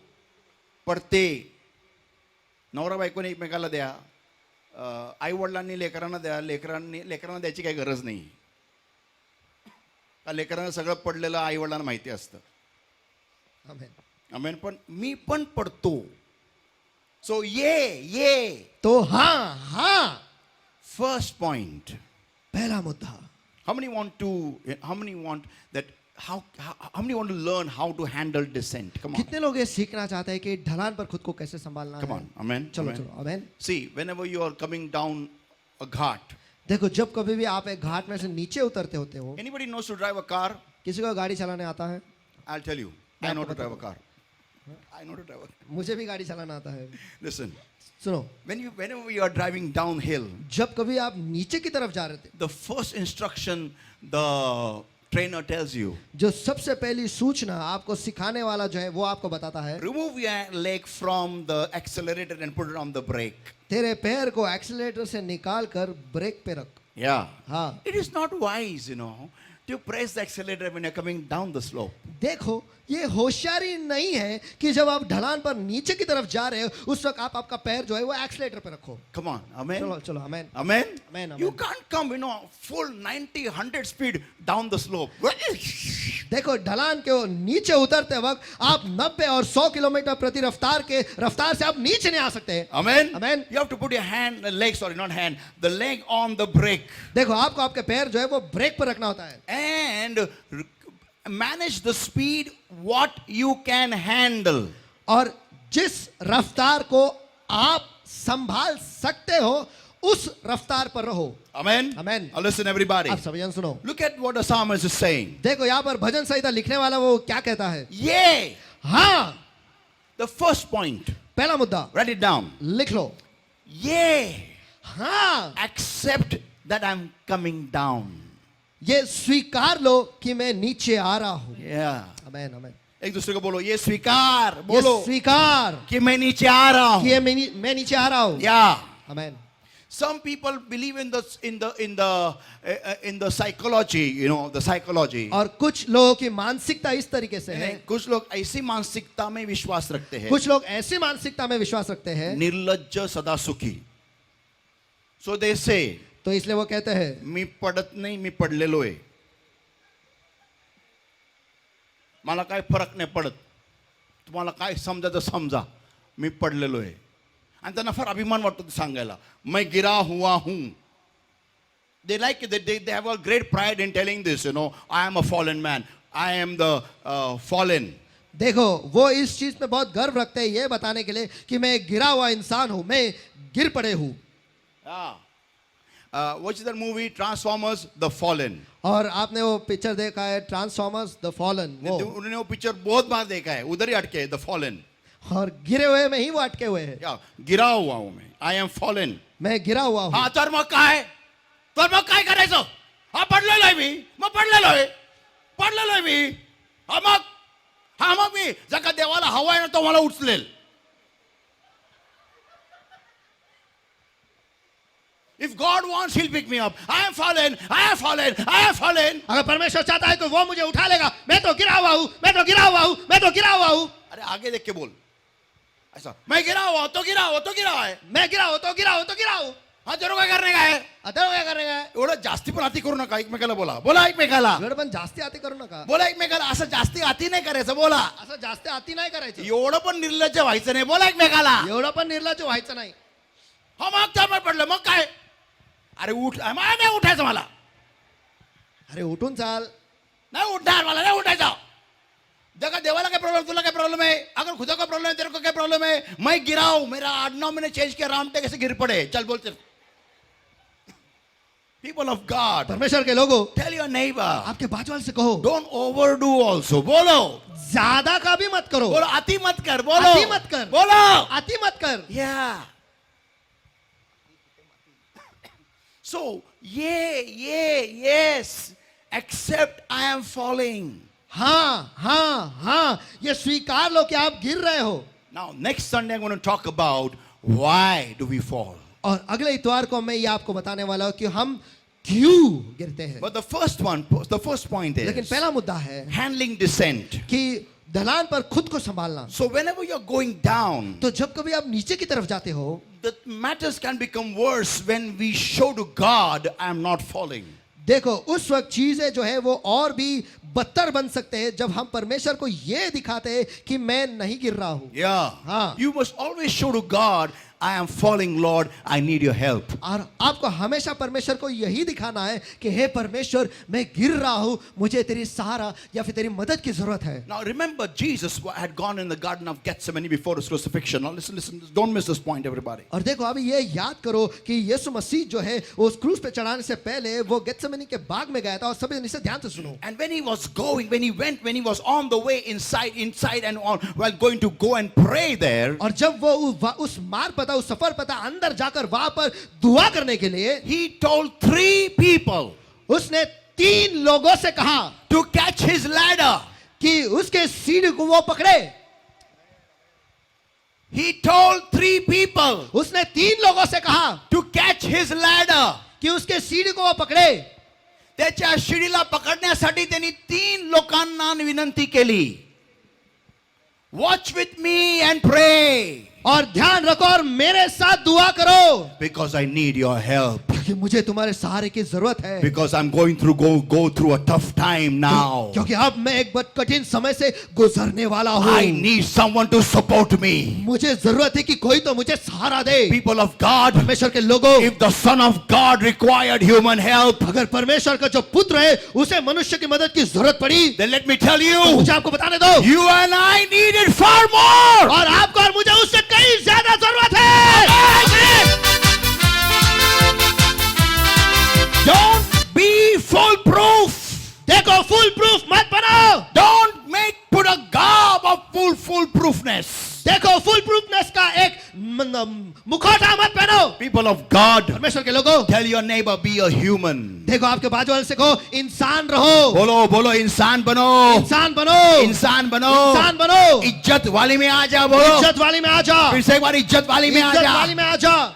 पडते. नवरा बायकोने एकमेकाला द्या. आई वडिलांनी लेकरांना द्या. लेकरांना द्यायची काही गरज नाही. का लेकरांना सगळं पडलेलं आई वडिलांना माहिती असतं. आमेन। आमेन. पण मी पण पडतो. सो ये तो हाँ हाँ। First point. पहला मुद्दा। How many want to learn how to handle descent? Come on. कितने लोग ये सीखना चाहते हैं कि ढलान पर खुद को कैसे संभालना Come है? on. Amen. चलो Amen. चलो आमेन। See, whenever you are coming down a ghat, देखो जब कभी भी आप एक घाट में से नीचे उतरते होते हो, anybody knows to drive a car? किसी को गाड़ी चलाने आता है? I'll tell you. I know to drive a car. I know to drive a car. मुझे भी गाड़ी चलाना आता है। Listen, सुनो, whenever you are driving downhill, जब कभी आप नीचे की तरफ जा रहे थे, the first instruction the trainer tells you, जो सबसे पहली सूचना आपको सिखाने वाला जो है वो आपको बताता है, remove your leg from the accelerator and put it on the brake. तेरे पैर को एक्सीलरेटर से निकाल कर ब्रेक पे रख। Yeah. हाँ। It is not wise, to press the accelerator when you're coming down the slope. देखो ये होशियारी नहीं है कि जब आप ढलान पर नीचे की तरफ जा रहे हो उस वक्त आप आपका पैर जो है वो एक्सीलरेटर पे रखो। Come on. Amen. चलो चलो आमेन। Amen. Amen, amen. You can't come, full 90, 100 speed down the slope. देखो ढलान के नीचे उतरते वक्त आप 90 और 100 किलोमीटर प्रति रफ्तार से आप नीचे नहीं आ सकते। Amen. Amen. You have to put your the leg on the brake. देखो आपको आपके पैर जो है वो ब्रेक पर रखना होता है। And manage the speed what you can handle. और जिस रफ्तार को आप संभाल सकते हो उस रफ्तार पर रहो। Amen. Amen. Now listen, everybody. आप सभी जन सुनो। Look at what the psalmist is saying. देखो यहाँ पर भजन संहिता लिखने वाला वो क्या कहता है? Yea. हाँ। The first point. पहला मुद्दा Write it down. लिख लो। Yea. हाँ। Accept that I'm coming down. ये स्वीकार लो कि मैं नीचे आ रहा हूँ। Yeah. आमेन आमेन। एक दूसरे को बोलो, ये स्वीकार ये बोलो स्वीकार कि मैं नीचे आ रहा हूँ. कि ये मैं नीचे आ रहा हूँ। Yeah. Amen. Some people believe in the psychology, the psychology. और कुछ लोगों की मानसिकता इस तरीके से है। कुछ लोग ऐसी मानसिकता में विश्वास रखते हैं. कुछ लोग ऐसी मानसिकता में विश्वास रखते हैं। निर्लज्ज सदा सुखी. So they say, तो इसलिए वो कहते हैं मी पडत नाही, मी पडलेलो आहे. मला काय फरक नाही पडत. तुम्हाला काय समजायचं समजा. मी पडलेलो आहे. आणि त्यांना फार अभिमान वाटतो ते सांगायला. मैं गिरा हुआ हूं. They like it. They have a great pride in telling this, I am a fallen man. I am the fallen. देखो वो इस चीज में बहुत गर्व रखते हैं ये बताने के लिए कि मैं गिरा हुआ इंसान हूं, मैं गिर पड़े हूं। What is that movie? Transformers, The Fallen. और आपने वो पिक्चर देखा है ट्रांसफॉर्मर्स द फॉलन? उन्होंने वो पिक्चर बहुत बार देखा है. उधर ही अटके है, The Fallen. और गिरे हुए में ही वो अटके हुए हैं। गिरा हुआ हूं मैं. I am fallen. मैं गिरा हुआ हूं। हा तर मग काय करायचं? हा पडलेलो आहे मी. मग पडलेलो आहे मी. हा मग नाही, जर का देवाला हवा आहे ना तो मला उचलेल. If God wants, He'll pick me up. I am fallen, I am fallen, I am fallen. अगर परमेश्वर चाहता है तो वो मुझे उठा लेगा. मैं तो गिरा हुआ हूं, मैं तो गिरा हुआ हूं, मैं तो गिरा हुआ हूं. अरे आगे देख के बोल. ऐसा मैं गिरा हुआ तो गिरा हुआ तो गिरा है. मैं गिरा हूं तो गिरा हूं तो गिरा हूं. हा जरूर काय करणे काय. आता काय करेगा? एवढं जास्ती पण अति करू नका. एकमेकाला बोला एकमेकाला. एवढं पण जास्ती आती करू नका. बोला एकमेकाला. असं जास्ती अति नाही करायचं. बोला. असं जास्ती आती नाही करायचं. एवढं पण निर्लज्ज व्हायचं नाही. बोला एकमेकाला. एवढं पण निर्लज्ज व्हायचं नाही. हा मग त्यामुळे पडलं मग काय. अरे उठ. नाही उठायचं मला. अरे उठून चाल. नहीं उठना वाला, नहीं उठा जाओ. जगह देवाला क्या प्रॉब्लम, तुला क्या प्रॉब्लम है. अगर खुदा का प्रॉब्लम है, तेरे को क्या प्रॉब्लम है. मैं गिरा हूं, मेरा 8-9 महीने चेंज किया, रामटे कैसे गिर पड़े. चल बोलते. पीपल ऑफ गॉड, परमेश्वर के लोगों, टेल योर नेबर, आपके बाजू वाले से कहो, डोंट ओवरडू ऑल्सो. बोलो. ज्यादा का भी मत करो. बोलो अति मत कर. बोलो अति मत कर. बोलो अति मत कर. या. So yes, except I am falling. हाँ, ये स्वीकार लो कि आप गिर रहे हो. Now next Sunday I'm going to talk about why do we fall. और अगले इतवार को मैं ये आपको बताने वाला हूँ कि हम क्यों गिरते हैं. But the first point लेकिन is पहला मुद्दा है handling descent. कि ढलान पर खुद को संभालना. So whenever you're going down, तो जब कभी आप नीचे की तरफ जाते हो, the matters can become worse when we show to God I am not falling. देखो उस वक्त चीजें जो है वो और भी बदतर बन सकते हैं जब हम परमेश्वर को ये दिखाते हैं कि मैं नहीं गिर रहा हूं. Yeah. हाँ. You must always show to God I am falling, Lord, I need your help. और आपको हमेशा परमेश्वर को यही दिखाना है कि हे परमेश्वर मैं गिर रहा हूं, मुझे तेरी सहारा या फिर तेरी मदद की जरूरत है. Now remember, Jesus had gone in the Garden of Gethsemane before his crucifixion. Now listen, don't miss this point, everybody. और देखो अभी ये याद करो कि यीशु मसीह जो है उस क्रूस पे चढ़ाने से पहले वो गेत्सेमनी के बाग में गया था. और सभी इसे ध्यान से सुनो. And when he was on the way inside and on, while going to go and pray there, और जब वो उस मार्ग पता उस सफर पता अंदर जाकर वहां पर दुआ करने के लिए, he told 3 people उसने 3 लोगों से कहा to catch his ladder. कि उसके सीढ़ी को वो पकड़े. He told 3 people उसने 3 लोगों से कहा to catch his ladder. कि उसके सीढ़ी को वो पकड़े. त्याच्या शिडीला पकडण्यासाठी त्यांनी 3 लोकांना विनंती केली. Watch with me and pray. और ध्यान रखो और मेरे साथ दुआ करो. Because I need your help. क्योंकि मुझे तुम्हारे सहारे की जरूरत है. Because I'm going through go through a tough time now. क्योंकि अब मैं एक बहुत कठिन समय से गुजरने वाला हूँ. I need someone to support me. मुझे जरूरत है कि कोई तो मुझे सहारा दे. People of God, परमेश्वर के लोगों, if the Son of God required human help, अगर परमेश्वर का जो पुत्र है उसे मनुष्य की मदद की जरूरत पड़ी, then let me tell you, मुझे आपको बताने दो, you and I need it far more. और आपको और मुझे उससे कहीं ज्यादा जरूरत है. Don't be foolproof. देखो फुल प्रूफ मत बनो. Don't put a garb of foolproofness. देखो फुल प्रूफनेस का एक मुखौटा मत पहनो. People of God, परमेश्वर के लोगों, tell your neighbor be a human. देखो आपके बाजू वाले से कहो इंसान रहो. बोलो इंसान बनो. इंसान बनो. इंसान बनो. इंसान बनो. इज्जत वाली में आ जा. बोलो इज्जत वाली में आ जा. फिर से एक बार इज्जत वाली में आ इज्जत जा. वाली में आ जा.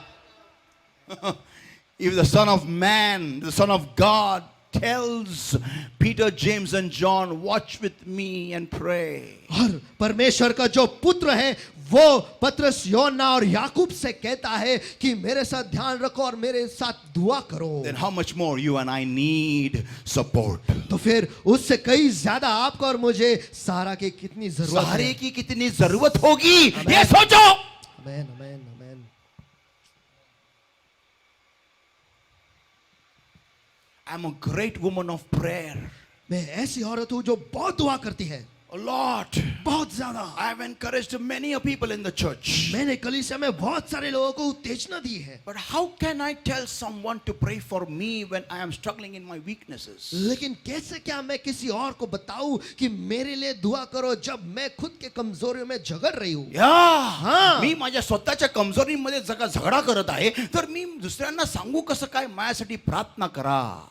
If the Son of Man, the Son of God tells Peter, James and John, watch with me and pray. और परमेश्वर का जो पुत्र है वो पत्रस, योना और याकूब से कहता है कि मेरे साथ ध्यान रखो और मेरे साथ दुआ करो. Then how much more you and I need support. तो फिर उससे कई ज्यादा आपको और मुझे सहारा की कितनी जरूरत सहारे है. की कितनी जरूरत होगी ये सोचो. आमेन, आमेन, आमेन. I'm a great woman of prayer. मैं ऐसी औरत हूँ जो बहुत दुआ करती है. A lot. बहुत ज्यादा. I have encouraged many people in the church. मैंने कलीसिया में बहुत सारे लोगों को उत्तेजना दी है. But how can I tell someone to pray for me when I am struggling in my weaknesses? लेकिन कैसे क्या मैं किसी और को बताऊं कि मेरे लिए दुआ करो जब मैं खुद के कमजोरियों में झगड़ रही हूं. या मी माझ्या स्वतःच्या कमजोरीमध्ये जगा झगडा करत आहे तर मी दुसऱ्यांना सांगू कसं काय माझ्यासाठी प्रार्थना करा.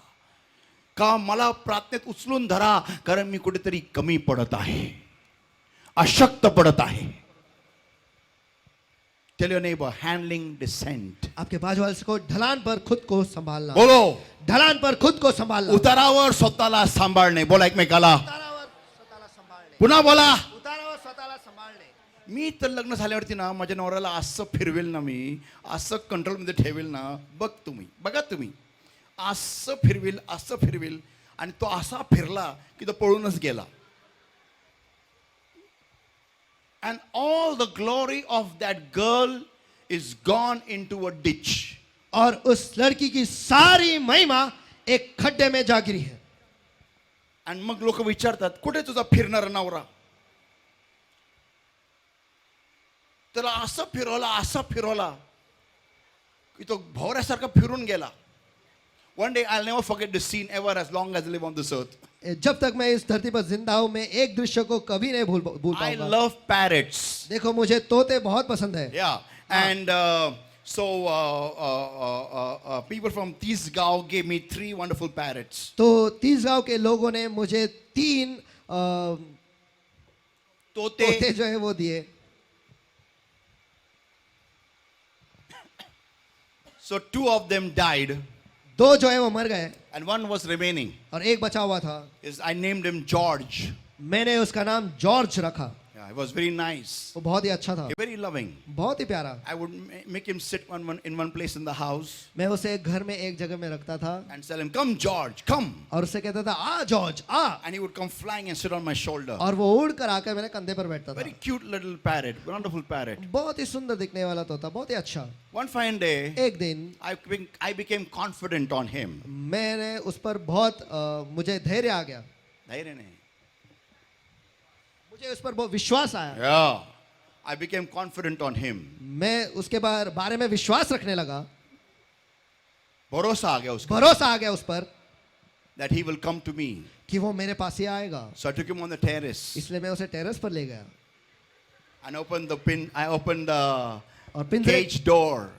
का मला प्रार्थनेत उचलून धरा कारण मी कुठेतरी कमी पडत आहे. अशक्त पडत आहे. Tell your neighbor, handling descent. आपके बाजू वाले को ढलान पर खुद को संभालना. बोलो, ढलान पर खुद को संभालना. उतारावर स्वतःला सांभाळणे. बोला एकमेकाला. उतारावर स्वतःला सांभाळणे. पुन्हा बोला. उतारावर स्वतःला सांभाळणे. मी तर लग्न झाल्यावरती ना माझ्या नवऱ्याला असं फिरवेल ना, मी असं कंट्रोलमध्ये ठेवेल ना, बघा तुम्ही असं फिरवेल आणि तो असा फिरला की तो पळूनच गेला. And all the glory of that girl is gone into a ditch. और उस लड़की की सारी महिमा एक खड्डे में जा गिरी है. आणि मग लोक विचारतात, कुठे तुझा फिरणारा नवरा? त्याला असं फिरवला की तो भवऱ्यासारखा फिरून गेला. One day I'll never forget this scene ever as long as I live on this earth. जब तक मैं इस धरती पर जिंदा हूं, मैं एक दृश्य को कभी नहीं भूल I पाऊंगा. love parrots. देखो, मुझे तोते बहुत पसंद है. Yeah, and people from Tisgaon gave me 3 wonderful parrots. तो तीसगांव के लोगों ने मुझे 3 तोते तोते जो है वो दिए. So 2 of them died 2 जो है वो मर गए and 1 was remaining. और एक बचा हुआ था. I named him George. मैंने उसका नाम जॉर्ज रखा. Yeah, it was very nice. वो बहुत ही अच्छा था, Very loving. बहुत ही प्यारा. I would make him sit in one place in the house मैं उसे घर में एक जगह में रखता था and tell him, "Come, George, come." और उससे कहता था, आ जॉर्ज आ. And he would come flying and sit on my shoulder. और वो उड़ कर आकर मेरे कंधे पर बैठता था. Very cute little parrot, wonderful parrot. बहुत ही सुंदर दिखने वाला तोता, बहुत ही अच्छा. One fine day, एक दिन I became confident on him. मैंने उस पर बहुत मुझे धैर्य आ गया. धैर्य नहीं. मुझे उस पर बहुत विश्वास आया. Yeah, I became confident on him. मैं उसके बारे में विश्वास रखने लगा. भरोसा आ गया उसका. भरोसा आ गया उस पर That he will come to me. कि वो मेरे पास ही आएगा. So I took him on the terrace इसलिए मैं उसे टेरेस पर ले गया and I opened the और पिंजरे cage door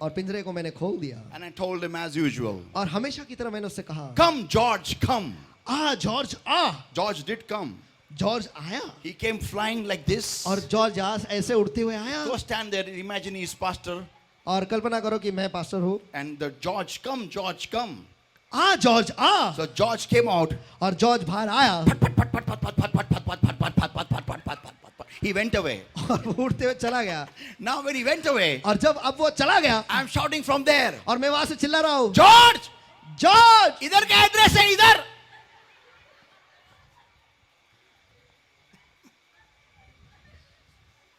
को मैंने खोल दिया. and I told him as usual, और हमेशा की तरह मैंने उससे कहा, "Come, George, come." आ जॉर्ज आ. George did come. जॉर्ज आया He came flying like this. और जॉर्ज आज ऐसे उड़ते हुए आया. Go stand there. Imagine he's pastor और कल्पना करो कि मैं पास्टर हूँ. and the George, come, George, come. आ जॉर्ज आ. So George came out. और जॉर्ज बाहर आया He went away. और वो उड़ते हुए चला गया. Now when he went away, और जब अब वो चला गया I'm shouting from there, और मैं वहां से चिल्ला रहा हूँ, "George, जॉर्ज इधर का एड्रेस है इधर."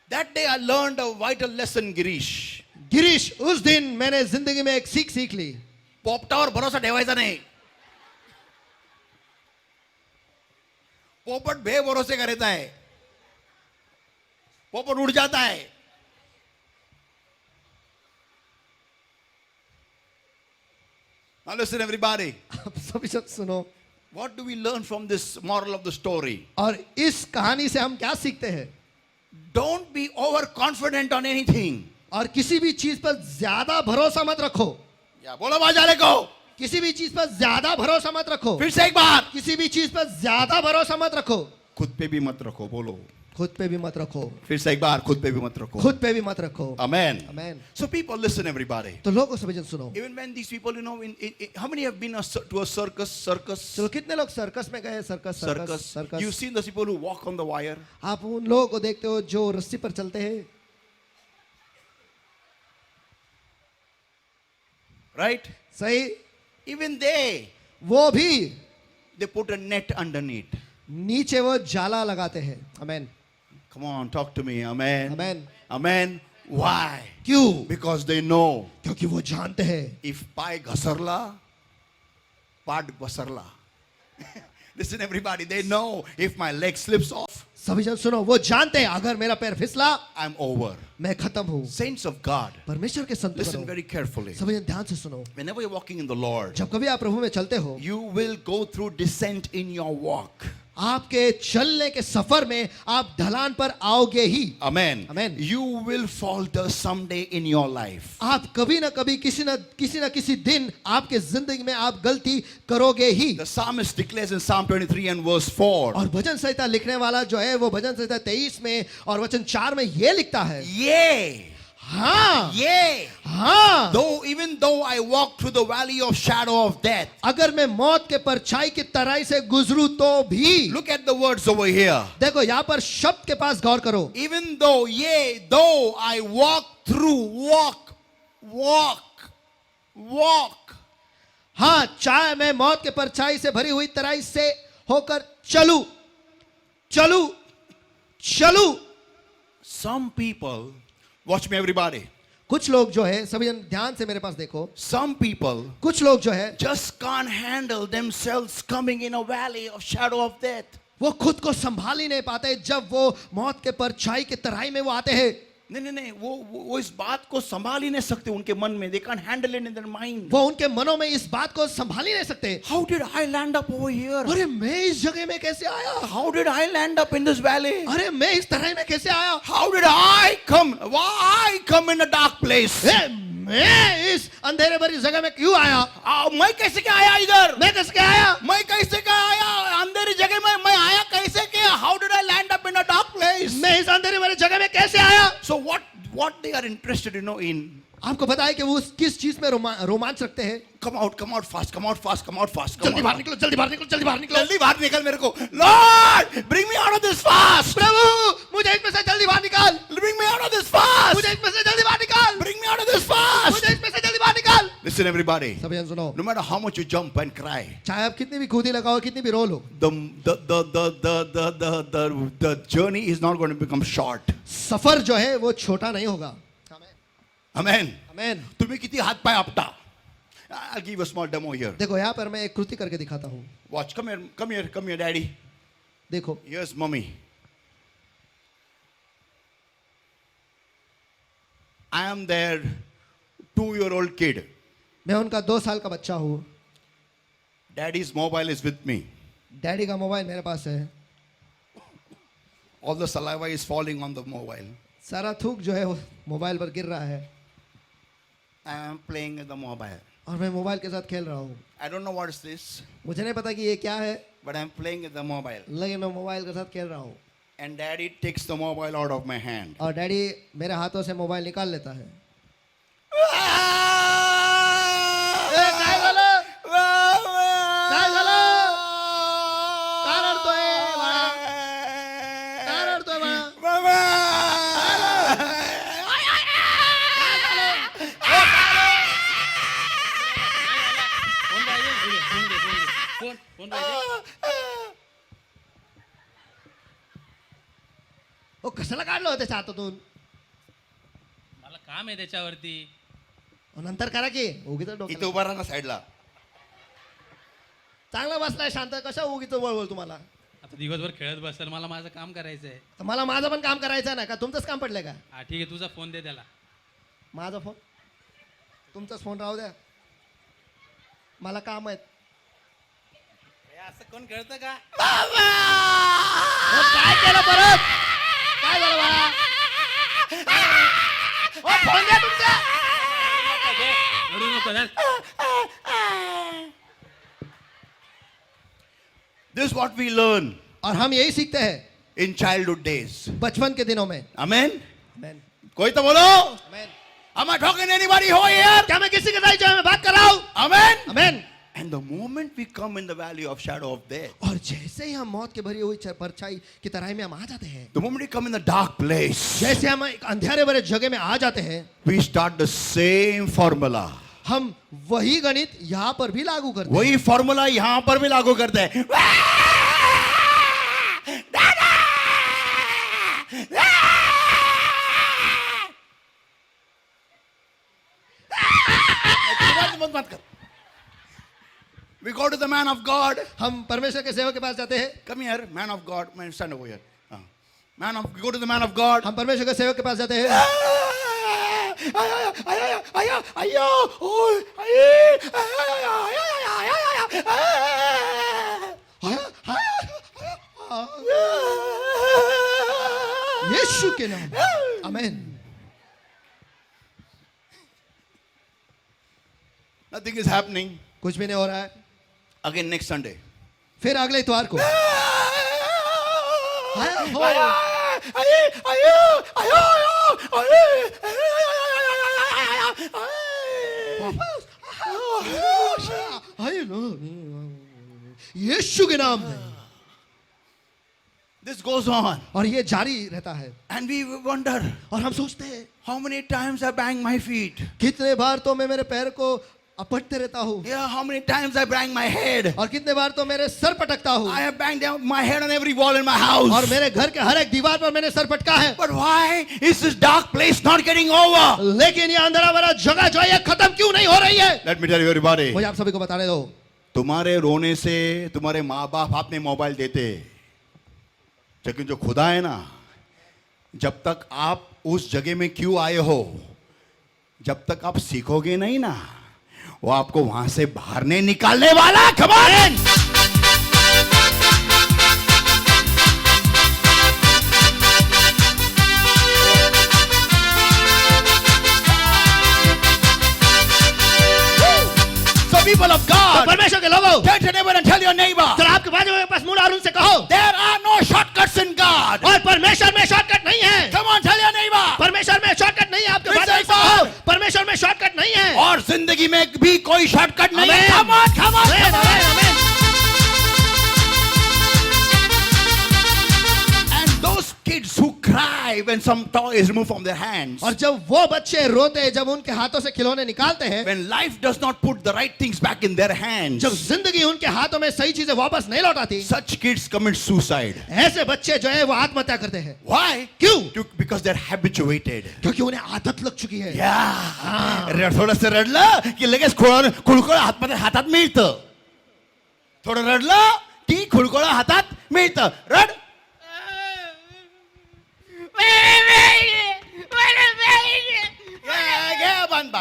That day I learned a vital lesson, Girish. Girish, उस दिन मैंने जिंदगी में एक सीख ली. पोपटावर भरोसा ठेवायचा नाही. पोपट बेभरोसे का रहता है. पोपट उड़ जाता है. Now listen everybody. आप सभी सब सुनो. What do we learn from this moral of the story? और इस कहानी से हम क्या सीखते हैं? Don't be overconfident on anything. और किसी भी चीज पर ज्यादा भरोसा मत रखो. या बोलो बाजारे को. किसी भी चीज पर ज्यादा भरोसा मत रखो. फिर से एक बार. किसी भी चीज पर ज्यादा भरोसा मत रखो. खुद पे भी मत रखो. बोलो. खुद पे भी मत रखो. फिर से एक बार. खुद पे भी मत रखो. खुद पे भी मत रखो. Amen. Amen. So people listen everybody. तो लोगों से वचन सुनो. Even when these people, how many have been to a circus? चलो, कितने लोग सर्कस में गए? Circus. You've seen the people who walk on the wire. आप उन लोगों को देखते हो जो रस्सी पर चलते हैं, Right? सही? Even they वो भी put a net underneath. नीचे वो जाला लगाते हैं. Amen. Come on, talk to me. Amen. Amen. Amen. Why? क्यों? Because they know क्योंकि वो जानते हैं if पाय घसरला, पाठ घसरला. Listen everybody, they know if my leg slips off, सभी जन सुनो, वो जानते हैं अगर मेरा पैर फिसला, I'm over. मैं खत्म हूँ. Saints of God, परमेश्वर के संत listen बनो. very carefully. सभी जन ध्यान से सुनो. Whenever you're walking in the Lord, जब कभी आप प्रभु में चलते हो, you will go through descent in your walk. आपके चलने के सफर में आप ढलान पर आओगे ही. Amen. Amen. You will falter someday in your life. आप कभी ना कभी किसी ना किसी दिन आपके जिंदगी में आप गलती करोगे ही. The psalmist declares in Psalm 23 and verse 4. और भजन संहिता लिखने वाला जो है वो भजन संहिता 23 में और वचन 4 में ये लिखता है, Yea, हाँ, yea, हाँ, even though I walk through the valley of shadow of death. अगर मैं मौत के परछाई की तराई से गुजरूं तो भी. Look at the words over here. देखो यहाँ पर शब्द के पास गौर करो. Even though, yea, though I walk through, walk. हाँ, चाहे मैं मौत के परछाई से भरी हुई तराई से होकर चलू. Some people, watch me everybody. कुछ लोग जो है, सभी जन ध्यान से मेरे पास देखो, Some people कुछ लोग जो है just can't handle themselves coming in a valley of shadow of death. वो खुद को संभाल ही नहीं पाते जब वो मौत के परछाई के तराई में वो आते हैं. नहीं, वो इस बात को संभाल ही नहीं सकते उनके मन में. They can't handle it in their mind. वो उनके मनों में इस बात को संभाल ही नहीं सकते. How did I land up over here? अरे मैं इस जगह में कैसे आया? How did I land up in this valley? अरे मैं इस तराई में कैसे आया? How did I come? Why I come in a dark place? मैं इस अंधेरे भरी जगह में क्यों आया? मैं कैसे क्या आया इधर? मैं कैसे आया? मैं कैसे क्या आया? अंधेरी जगह में मैं आया कैसे क्या? How did I land up in a dark place? मैं इस अंधेरे भरी जगह में कैसे आया? So what they are interested, in? आपको पता है कि वो किस चीज में रोमांच रखते हैं? Come out fast. जल्दी बाहर निकलो. जल्दी बाहर निकल मेरे को. Lord, bring me out of this fast. प्रभु, मुझे इसमें से जल्दी बाहर निकाल. Bring me out of this fast. मुझे इसमें से जल्दी बाहर निकाल. Bring me out of this fast. मुझे इसमें से जल्दी बाहर निकाल. Listen everybody. सभी जन सुनो. No matter how much you jump and cry, चाहे आप कितनी भी कूदी लगाओ, कितनी भी रो लो, the journey is not going to become short. सफर जो है वो छोटा नहीं होगा. Amen. आमेन. तुम्हें कितनी हाथ पाए Apta. I'll give you a small demo here. देखो यहाँ पर मैं एक कृति करके दिखाता हूँ. Watch. Come here, daddy. देखो. Here's mommy. I am their 2-year-old kid. मैं उनका 2 साल का बच्चा हूँ. Daddy's mobile is with me. Daddy का मोबाइल मेरे पास है. All the saliva is falling on the mobile. सारा थूक जो है वो मोबाइल पर गिर रहा है. I am playing with the mobile. और मैं मोबाइल के साथ खेल रहा हूँ. I don't know what is this, मुझे नहीं पता कि ये क्या है, but I'm playing with the mobile. लेकिन मैं मोबाइल के साथ खेल रहा हूँ. And daddy takes the mobile out of my hand. और डैडी मेरे हाथों से मोबाइल निकाल लेता है. काय झालं? काय झालं? का रडतोय बाळा? का रडतोय बाळा? फोन पाहिजे. ओ कशाला काढलं त्याच्या हातातून? मला काम आहे त्याच्यावरती. नंतर करा की. उगीच इथे डोक्याला उभा राहा ना साईडला. चांगला बसलाय शांत, कशा उगीच वळवळ तुम्हाला? आता दिवसभर खेळत बसेल, मला माझं काम करायचं आहे. तर मला माझं पण काम करायचं ना का? तुमचंच काम पडलंय का? हा ठीक आहे, तुझा फोन दे त्याला. माझा फोन? तुमचाच फोन राहू द्या, मला काम आहेत. असं कोण खेळतं का? काय केलं परत? काय झालं बाळा? फोन द्या तुमचा. रडू नको ना. This is what we learn और हम यही सीखते हैं in childhood days. बचपन के दिनों में. Amen. आमेन. कोई तो बोलो. आमेन. Am I talking to anybody over here? क्या मैं किसी के साथ जो है मैं बात कर रहा हूँ? Amen. Amen. And the moment we come in the valley of shadow of death, और जैसे ही हम मौत के भरी हुई परछाई की तराई में हम आ जाते हैं, the moment we come in the dark place, जैसे हम एक अंधेरे भरे जगह में आ जाते हैं, we start the same formula. हम वही गणित यहाँ पर भी लागू करते हैं. वही फॉर्मूला यहां पर भी लागू करते हैं. मत कर. We go to the man of God. हम परमेश्वर के सेवक के पास जाते हैं. Come here, man of God. Man, stand over here. We go to the man of God. हम परमेश्वर के सेवक के पास जाते हैं. यीशु के नाम में। आमीन। Nothing is happening. कुछ भी नहीं हो रहा है। Again next Sunday. फिर अगले इतवार को यीशु के नाम में। This goes on. और ये जारी रहता है। And we wonder, और हम सोचते हैं how many times I bang my feet? कितने बार तो मैं मेरे पैर को अपटते रहता हूँ, Yeah, how many times I bang my head? और कितने बार तो मेरे सर पटकता हूँ, I have banged down my head on every wall in my house. और मेरे घर के हर एक दीवार पर मैंने सर पटका है। But why is this dark place not getting over? लेकिन ये अंधेरा भरा जगह जो है खत्म क्यों नहीं हो रही है? Let me tell you everybody. मुझे आप सभी को बताने दो। तुम्हारे रोने से तुम्हारे माँ बाप आपने मोबाइल देते, लेकिन जो खुदा है ना, जब तक आप उस जगह में क्यों आए हो, जब तक आप सीखोगे नहीं ना, वो आपको वहां से बाहर नहीं निकालने वाला। Come on! So people of God, परमेश्वर के लोगों, turn to your neighbor and tell your neighbor, तो आपके बाजू में पास मुड़ा और उनसे कहो, there are no shortcuts in God. और परमेश्वर में शॉर्टकट नहीं है। Come on, tell your neighbor. परमेश्वर में शॉर्टकट नहीं है। आपके फिर बाजू में से एक बार। कहो, परमेश्वर में शॉर्टकट नहीं है। और जिंदगी में भी कोई शॉर्टकट नहीं है। Amen. Come on, come on, आमीन, come on. आमीन, आमीन। And those kids who cry when some toy is removed from their hands, और जब वो बच्चे रोते हैं जब उनके हाथों से खिलौने निकालते हैं, when life does not put the right things back in their hands, जब जिंदगी उनके हाथों में सही चीजें वापस नहीं लौटाती, such kids commit suicide. ऐसे बच्चे जो है वो आत्महत्या करते हैं। Why? क्यों? Because they're habituated. क्योंकि उन्हें आदत लग चुकी है। थोडंसं रडलं की लगेच खुळखुळ हातात मिळतं. थोडं रडलं की खुळखुळ हातात मिळतं. रड. घे, बांध.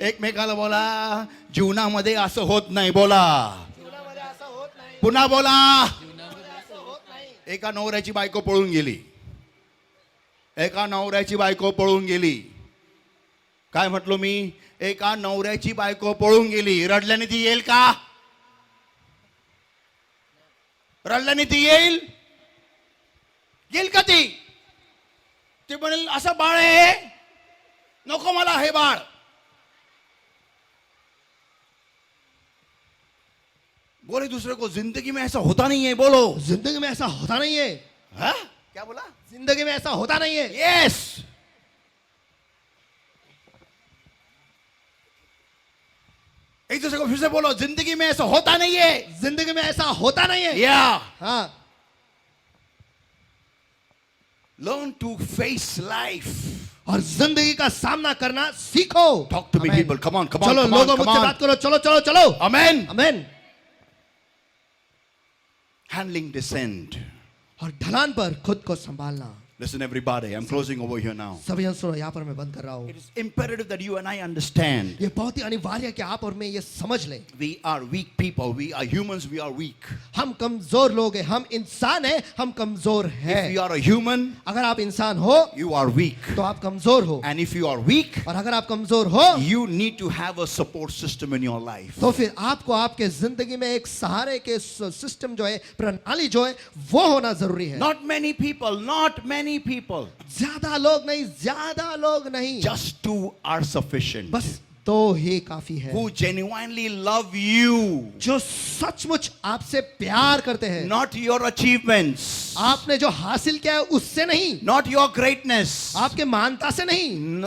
एकमेकाला बोला, जीवनामध्ये असं होत नाही. बोला, पुन्हा बोला. एका नवऱ्याची बायको पळून गेली. एका नवऱ्याची बायको पळून गेली. काय म्हटलो मी? एका नवऱ्याची बायको पळून गेली. रडल्याने ती येईल का? रडल्याने ती येईल? येईल का ती? ती म्हणेल असं बाळ आहे, नको मला हे बाळ. बोले दूसरे को, जिंदगी में ऐसा होता नहीं है. बोलो, जिंदगी में ऐसा होता नहीं है। हाँ? क्या बोला? जिंदगी में ऐसा होता नहीं है। यस. एक दूसरे को फिर से बोलो, जिंदगी में ऐसा होता नहीं है. जिंदगी में ऐसा होता नहीं है। या. हाँ, Learn to face life. और जिंदगी का सामना करना सीखो। Talk to me, Amen. people. Come on, come on, चलो come on, लोगों come मुझसे on. बात करो। चलो चलो चलो। Amen. आमीन। Handling descent. और ढलान पर खुद को संभालना। Listen, everybody. I'm closing over here now. सभी जन सुनो, यहाँ पर मैं बंद कर रहा हूँ। It is imperative that you and I understand. ये बहुत ही अनिवार्य है कि आप और मैं ये समझ लें। We are weak people. We are humans. We are weak. हम कमजोर लोग हैं। हम इंसान हैं। हम कमजोर If हैं। you are a human, अगर आप इंसान हो you are weak. तो आप कमजोर हो, And if you are weak, और अगर आप कमजोर हो you need to have a support system in your life. तो फिर आपको आपके जिंदगी में एक सहारे के सिस्टम जो है, प्रणाली जो है, वो होना जरूरी है। Not many people. ज्यादा लोग नहीं, ज्यादा लोग नहीं, Just two are sufficient. बस दो ही काफी है। Who genuinely love you. जो सचमुच आपसे प्यार करते हैं, Not your achievements. आपने जो हासिल किया है उससे नहीं, Not your greatness. आपके मानता से नहीं,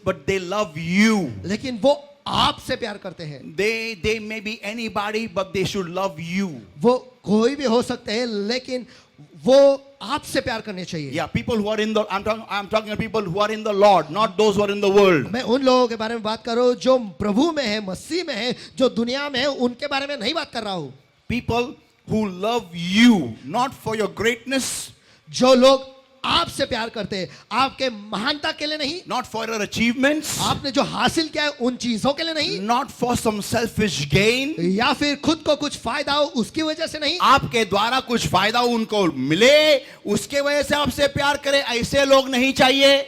But they love you. लेकिन वो आपसे प्यार करते हैं। They may be anybody, but they should love you. वो कोई भी हो सकते हैं, लेकिन वो आपसे प्यार करने चाहिए। Yeah, people who are in the, I'm talking to people who are in the Lord, not those who are in the world. मैं उन लोगों के बारे में बात कर रहा हूँ जो प्रभु में है, मसीह में है, जो दुनिया में है, उनके बारे में नहीं बात कर रहा हूँ। People who love you, not for your greatness, जो लोग आपसे प्यार करते हैं, आपके महानता के लिए नहीं, not for your achievements, आपने जो हासिल किया है उन चीजों के लिए नहीं, not for some selfish gain, या फिर खुद को कुछ फायदा हो उसकी वजह से नहीं, आपके द्वारा कुछ फायदा उनको मिले उसके वजह से आपसे प्यार करें, ऐसे लोग नहीं चाहिए.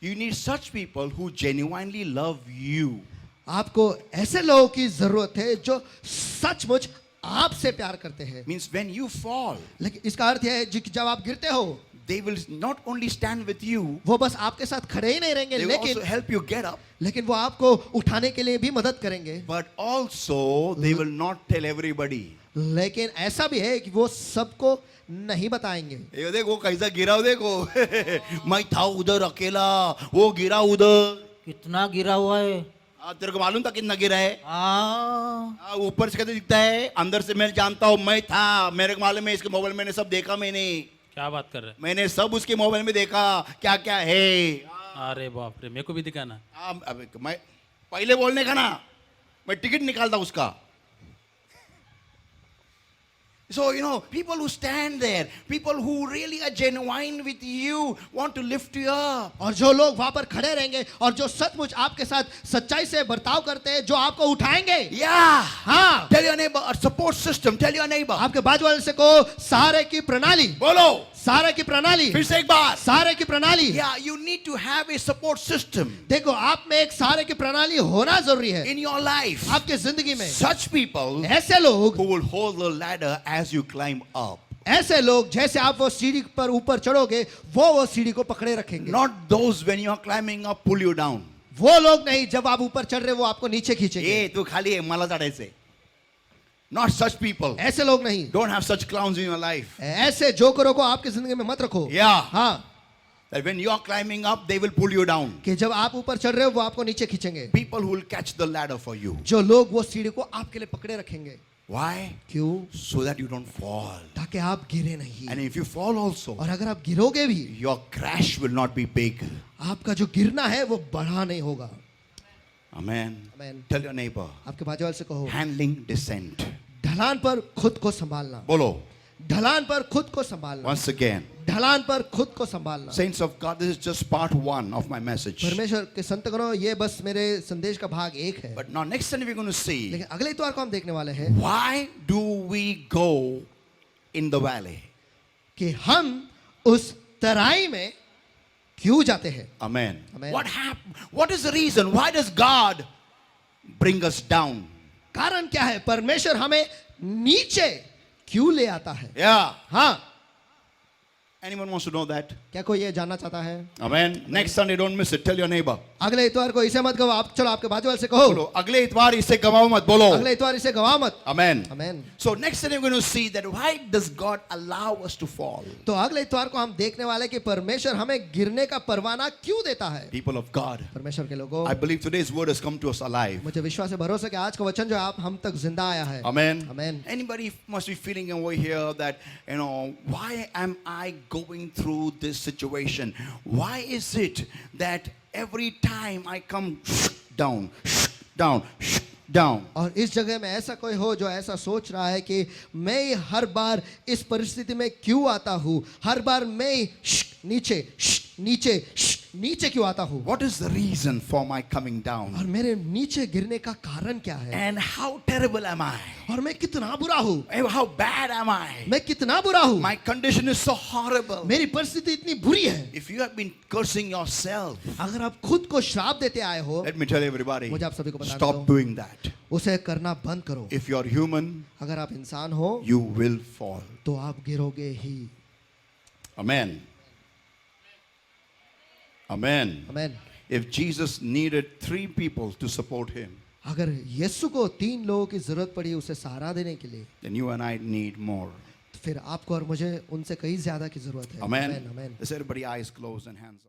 You need such people who genuinely love you. आपको ऐसे लोगों की जरूरत है जो सचमुच आपसे प्यार करते हैं. Means when you fall, लेकिन इसका अर्थ यह है कि जब आप गिरते हो they will not only stand with you, वो बस आपके साथ खड़े ही नहीं रहेंगे, they will also लेकिन help you get up, वो आपको उठाने के लिए भी मदद करेंगे. but also they will not tell everybody. लेकिन ऐसा भी है कि वो सबको नहीं बताएंगे. ये देखो कैसा गिरा हो, देखो मैं था उधर अकेला, वो गिरा उधर. कितना गिरा हुआ है? तेरे को मालूम था कितना गिरा है? ऊपर से कैसे दिखता है, अंदर से मैं जानता हूँ, मैं था, मेरे को मालूम है, इसके मोबाइल मैंने सब देखा. क्या बात कर रहे हैं? मैंने सब उसके मोबाइल में देखा क्या क्या है. अरे बाप रे, मेरे को भी दिखाना. अब मैं पहले बोलने का ना, मैं टिकट निकालता उसका. So, people who stand there, people who really are genuine with you, want to lift you up. और जो लोग वहां पर खड़े रहेंगे और जो सचमुच आपके साथ सच्चाई से बर्ताव करते हैं, जो आपको उठाएंगे. Yeah. हाँ. Tell your neighbor, a support system. Tell your neighbor. आपके बाजू वाले से कहो सहारे की प्रणाली. बोलो. सहारे की प्रणाली. फिर से एक बार. सहारे की प्रणाली. Yeah, you need to have a support system. देखो, आप में एक सहारे की प्रणाली होना जरूरी है In your life. आपके जिंदगी में. Such people ऐसे लोग, who will hold the ladder as you climb up. ऐसे लोग जैसे आप वो सीढ़ी पर ऊपर चढ़ोगे वो सीढ़ी को पकड़े रखेंगे. Not those when you are climbing up pull you down. वो लोग नहीं, जब आप ऊपर चढ़ रहे वो आपको नीचे खींचेंगे. ए तू खाली मला चढ़ायचे. Not such people. ऐसे लोग नहीं. Don't have such clowns in your life. ऐसे जोकरों को आपकी जिंदगी में मत रखो. Yeah. हाँ. That when you are climbing up, they will pull you down. कि जब आप ऊपर चढ़ रहे हो वो आपको नीचे खींचेंगे. People who will catch the ladder for you. जो लोग वो सीढ़ी को आपके लिए पकड़े रखेंगे. Why? क्यों? So that you don't fall. ताकि आप गिरे नहीं. And if you fall also, और अगर आप गिरोगे भी, your crash will not be big. आपका जो गिरना है वो बड़ा नहीं होगा. Amen. Amen. Tell your neighbor. आपके बाजू वाले से कहो Handling descent. ढलान पर खुद को संभालना. Bolo. ढलान पर खुद को संभालना. Once again. ढलान पर खुद को संभालना. Saints of God, this is just part 1 of my message. परमेश्वर के संतगणों, ये बस मेरे संदेश का भाग 1 है. But now next Sunday we're going to see लेकिन अगले इतवार को हम देखने वाले हैं why do we go in the valley? कि हम उस तराई में क्यों जाते हैं. Amen. Amen. What happened? What is the reason? Why does God bring us down? कारण क्या है? परमेश्वर हमें नीचे क्यों ले आता है. Yeah. हाँ. Anyone wants to know that? क्या कोई ये जानना चाहता है? Amen. Next Sunday, don't miss it. Tell your neighbor. अगले इतवार को इसे मत गवाओ. आप चलो आपके बाजू वाले से कहो बोलो, अगले इतवार इसे गवाओ मत. बोलो. अगले इतवार इसे गवाओ मत. Amen. Amen. So next Sunday we're going to see that why does God allow us to fall? तो अगले इतवार को हम देखने वाले कि परमेश्वर हमें गिरने का परवाना क्यों देता है. People of God, परमेश्वर के लोगों, I believe today's word has come to us alive. मुझे विश्वास है, भरोसा कि आज का वचन जो आप हम तक जिंदा आया है. Amen. Amen. Anybody must be feeling over here that, why am I going through this situation? Why is it that every time I come down, down, down? और इस जगह में ऐसा कोई हो जो ऐसा सोच रहा है कि मैं हर बार इस परिस्थिति में क्यों आता हूँ, हर बार मैं नीचे नीचे नीचे क्यों आता हूँ. What is the reason for my coming down? और मेरे नीचे गिरने का कारण क्या है. And how terrible am I? और मैं कितना बुरा हूँ. How bad am I? मैं कितना बुरा हूँ. My condition is so horrible. मेरी परिस्थिति इतनी बुरी है. If you have been cursing yourself, अगर आप खुद को श्राप देते आए हो, let me tell everybody, मुझे आप सभी को बता stop दूं, doing that. उसे करना बंद करो. If you are human, अगर आप इंसान हो you will fall. तो आप गिरोगे ही. Amen. Amen. Amen. If Jesus needed 3 people to support him, अगर यीशु को 3 लोगों की जरूरत पड़ी उसे सहारा देने के लिए, then you and I need more. तो फिर आपको और मुझे उनसे कहीं ज्यादा की जरूरत है. Amen. Amen. Let's everybody eyes closed and hands up.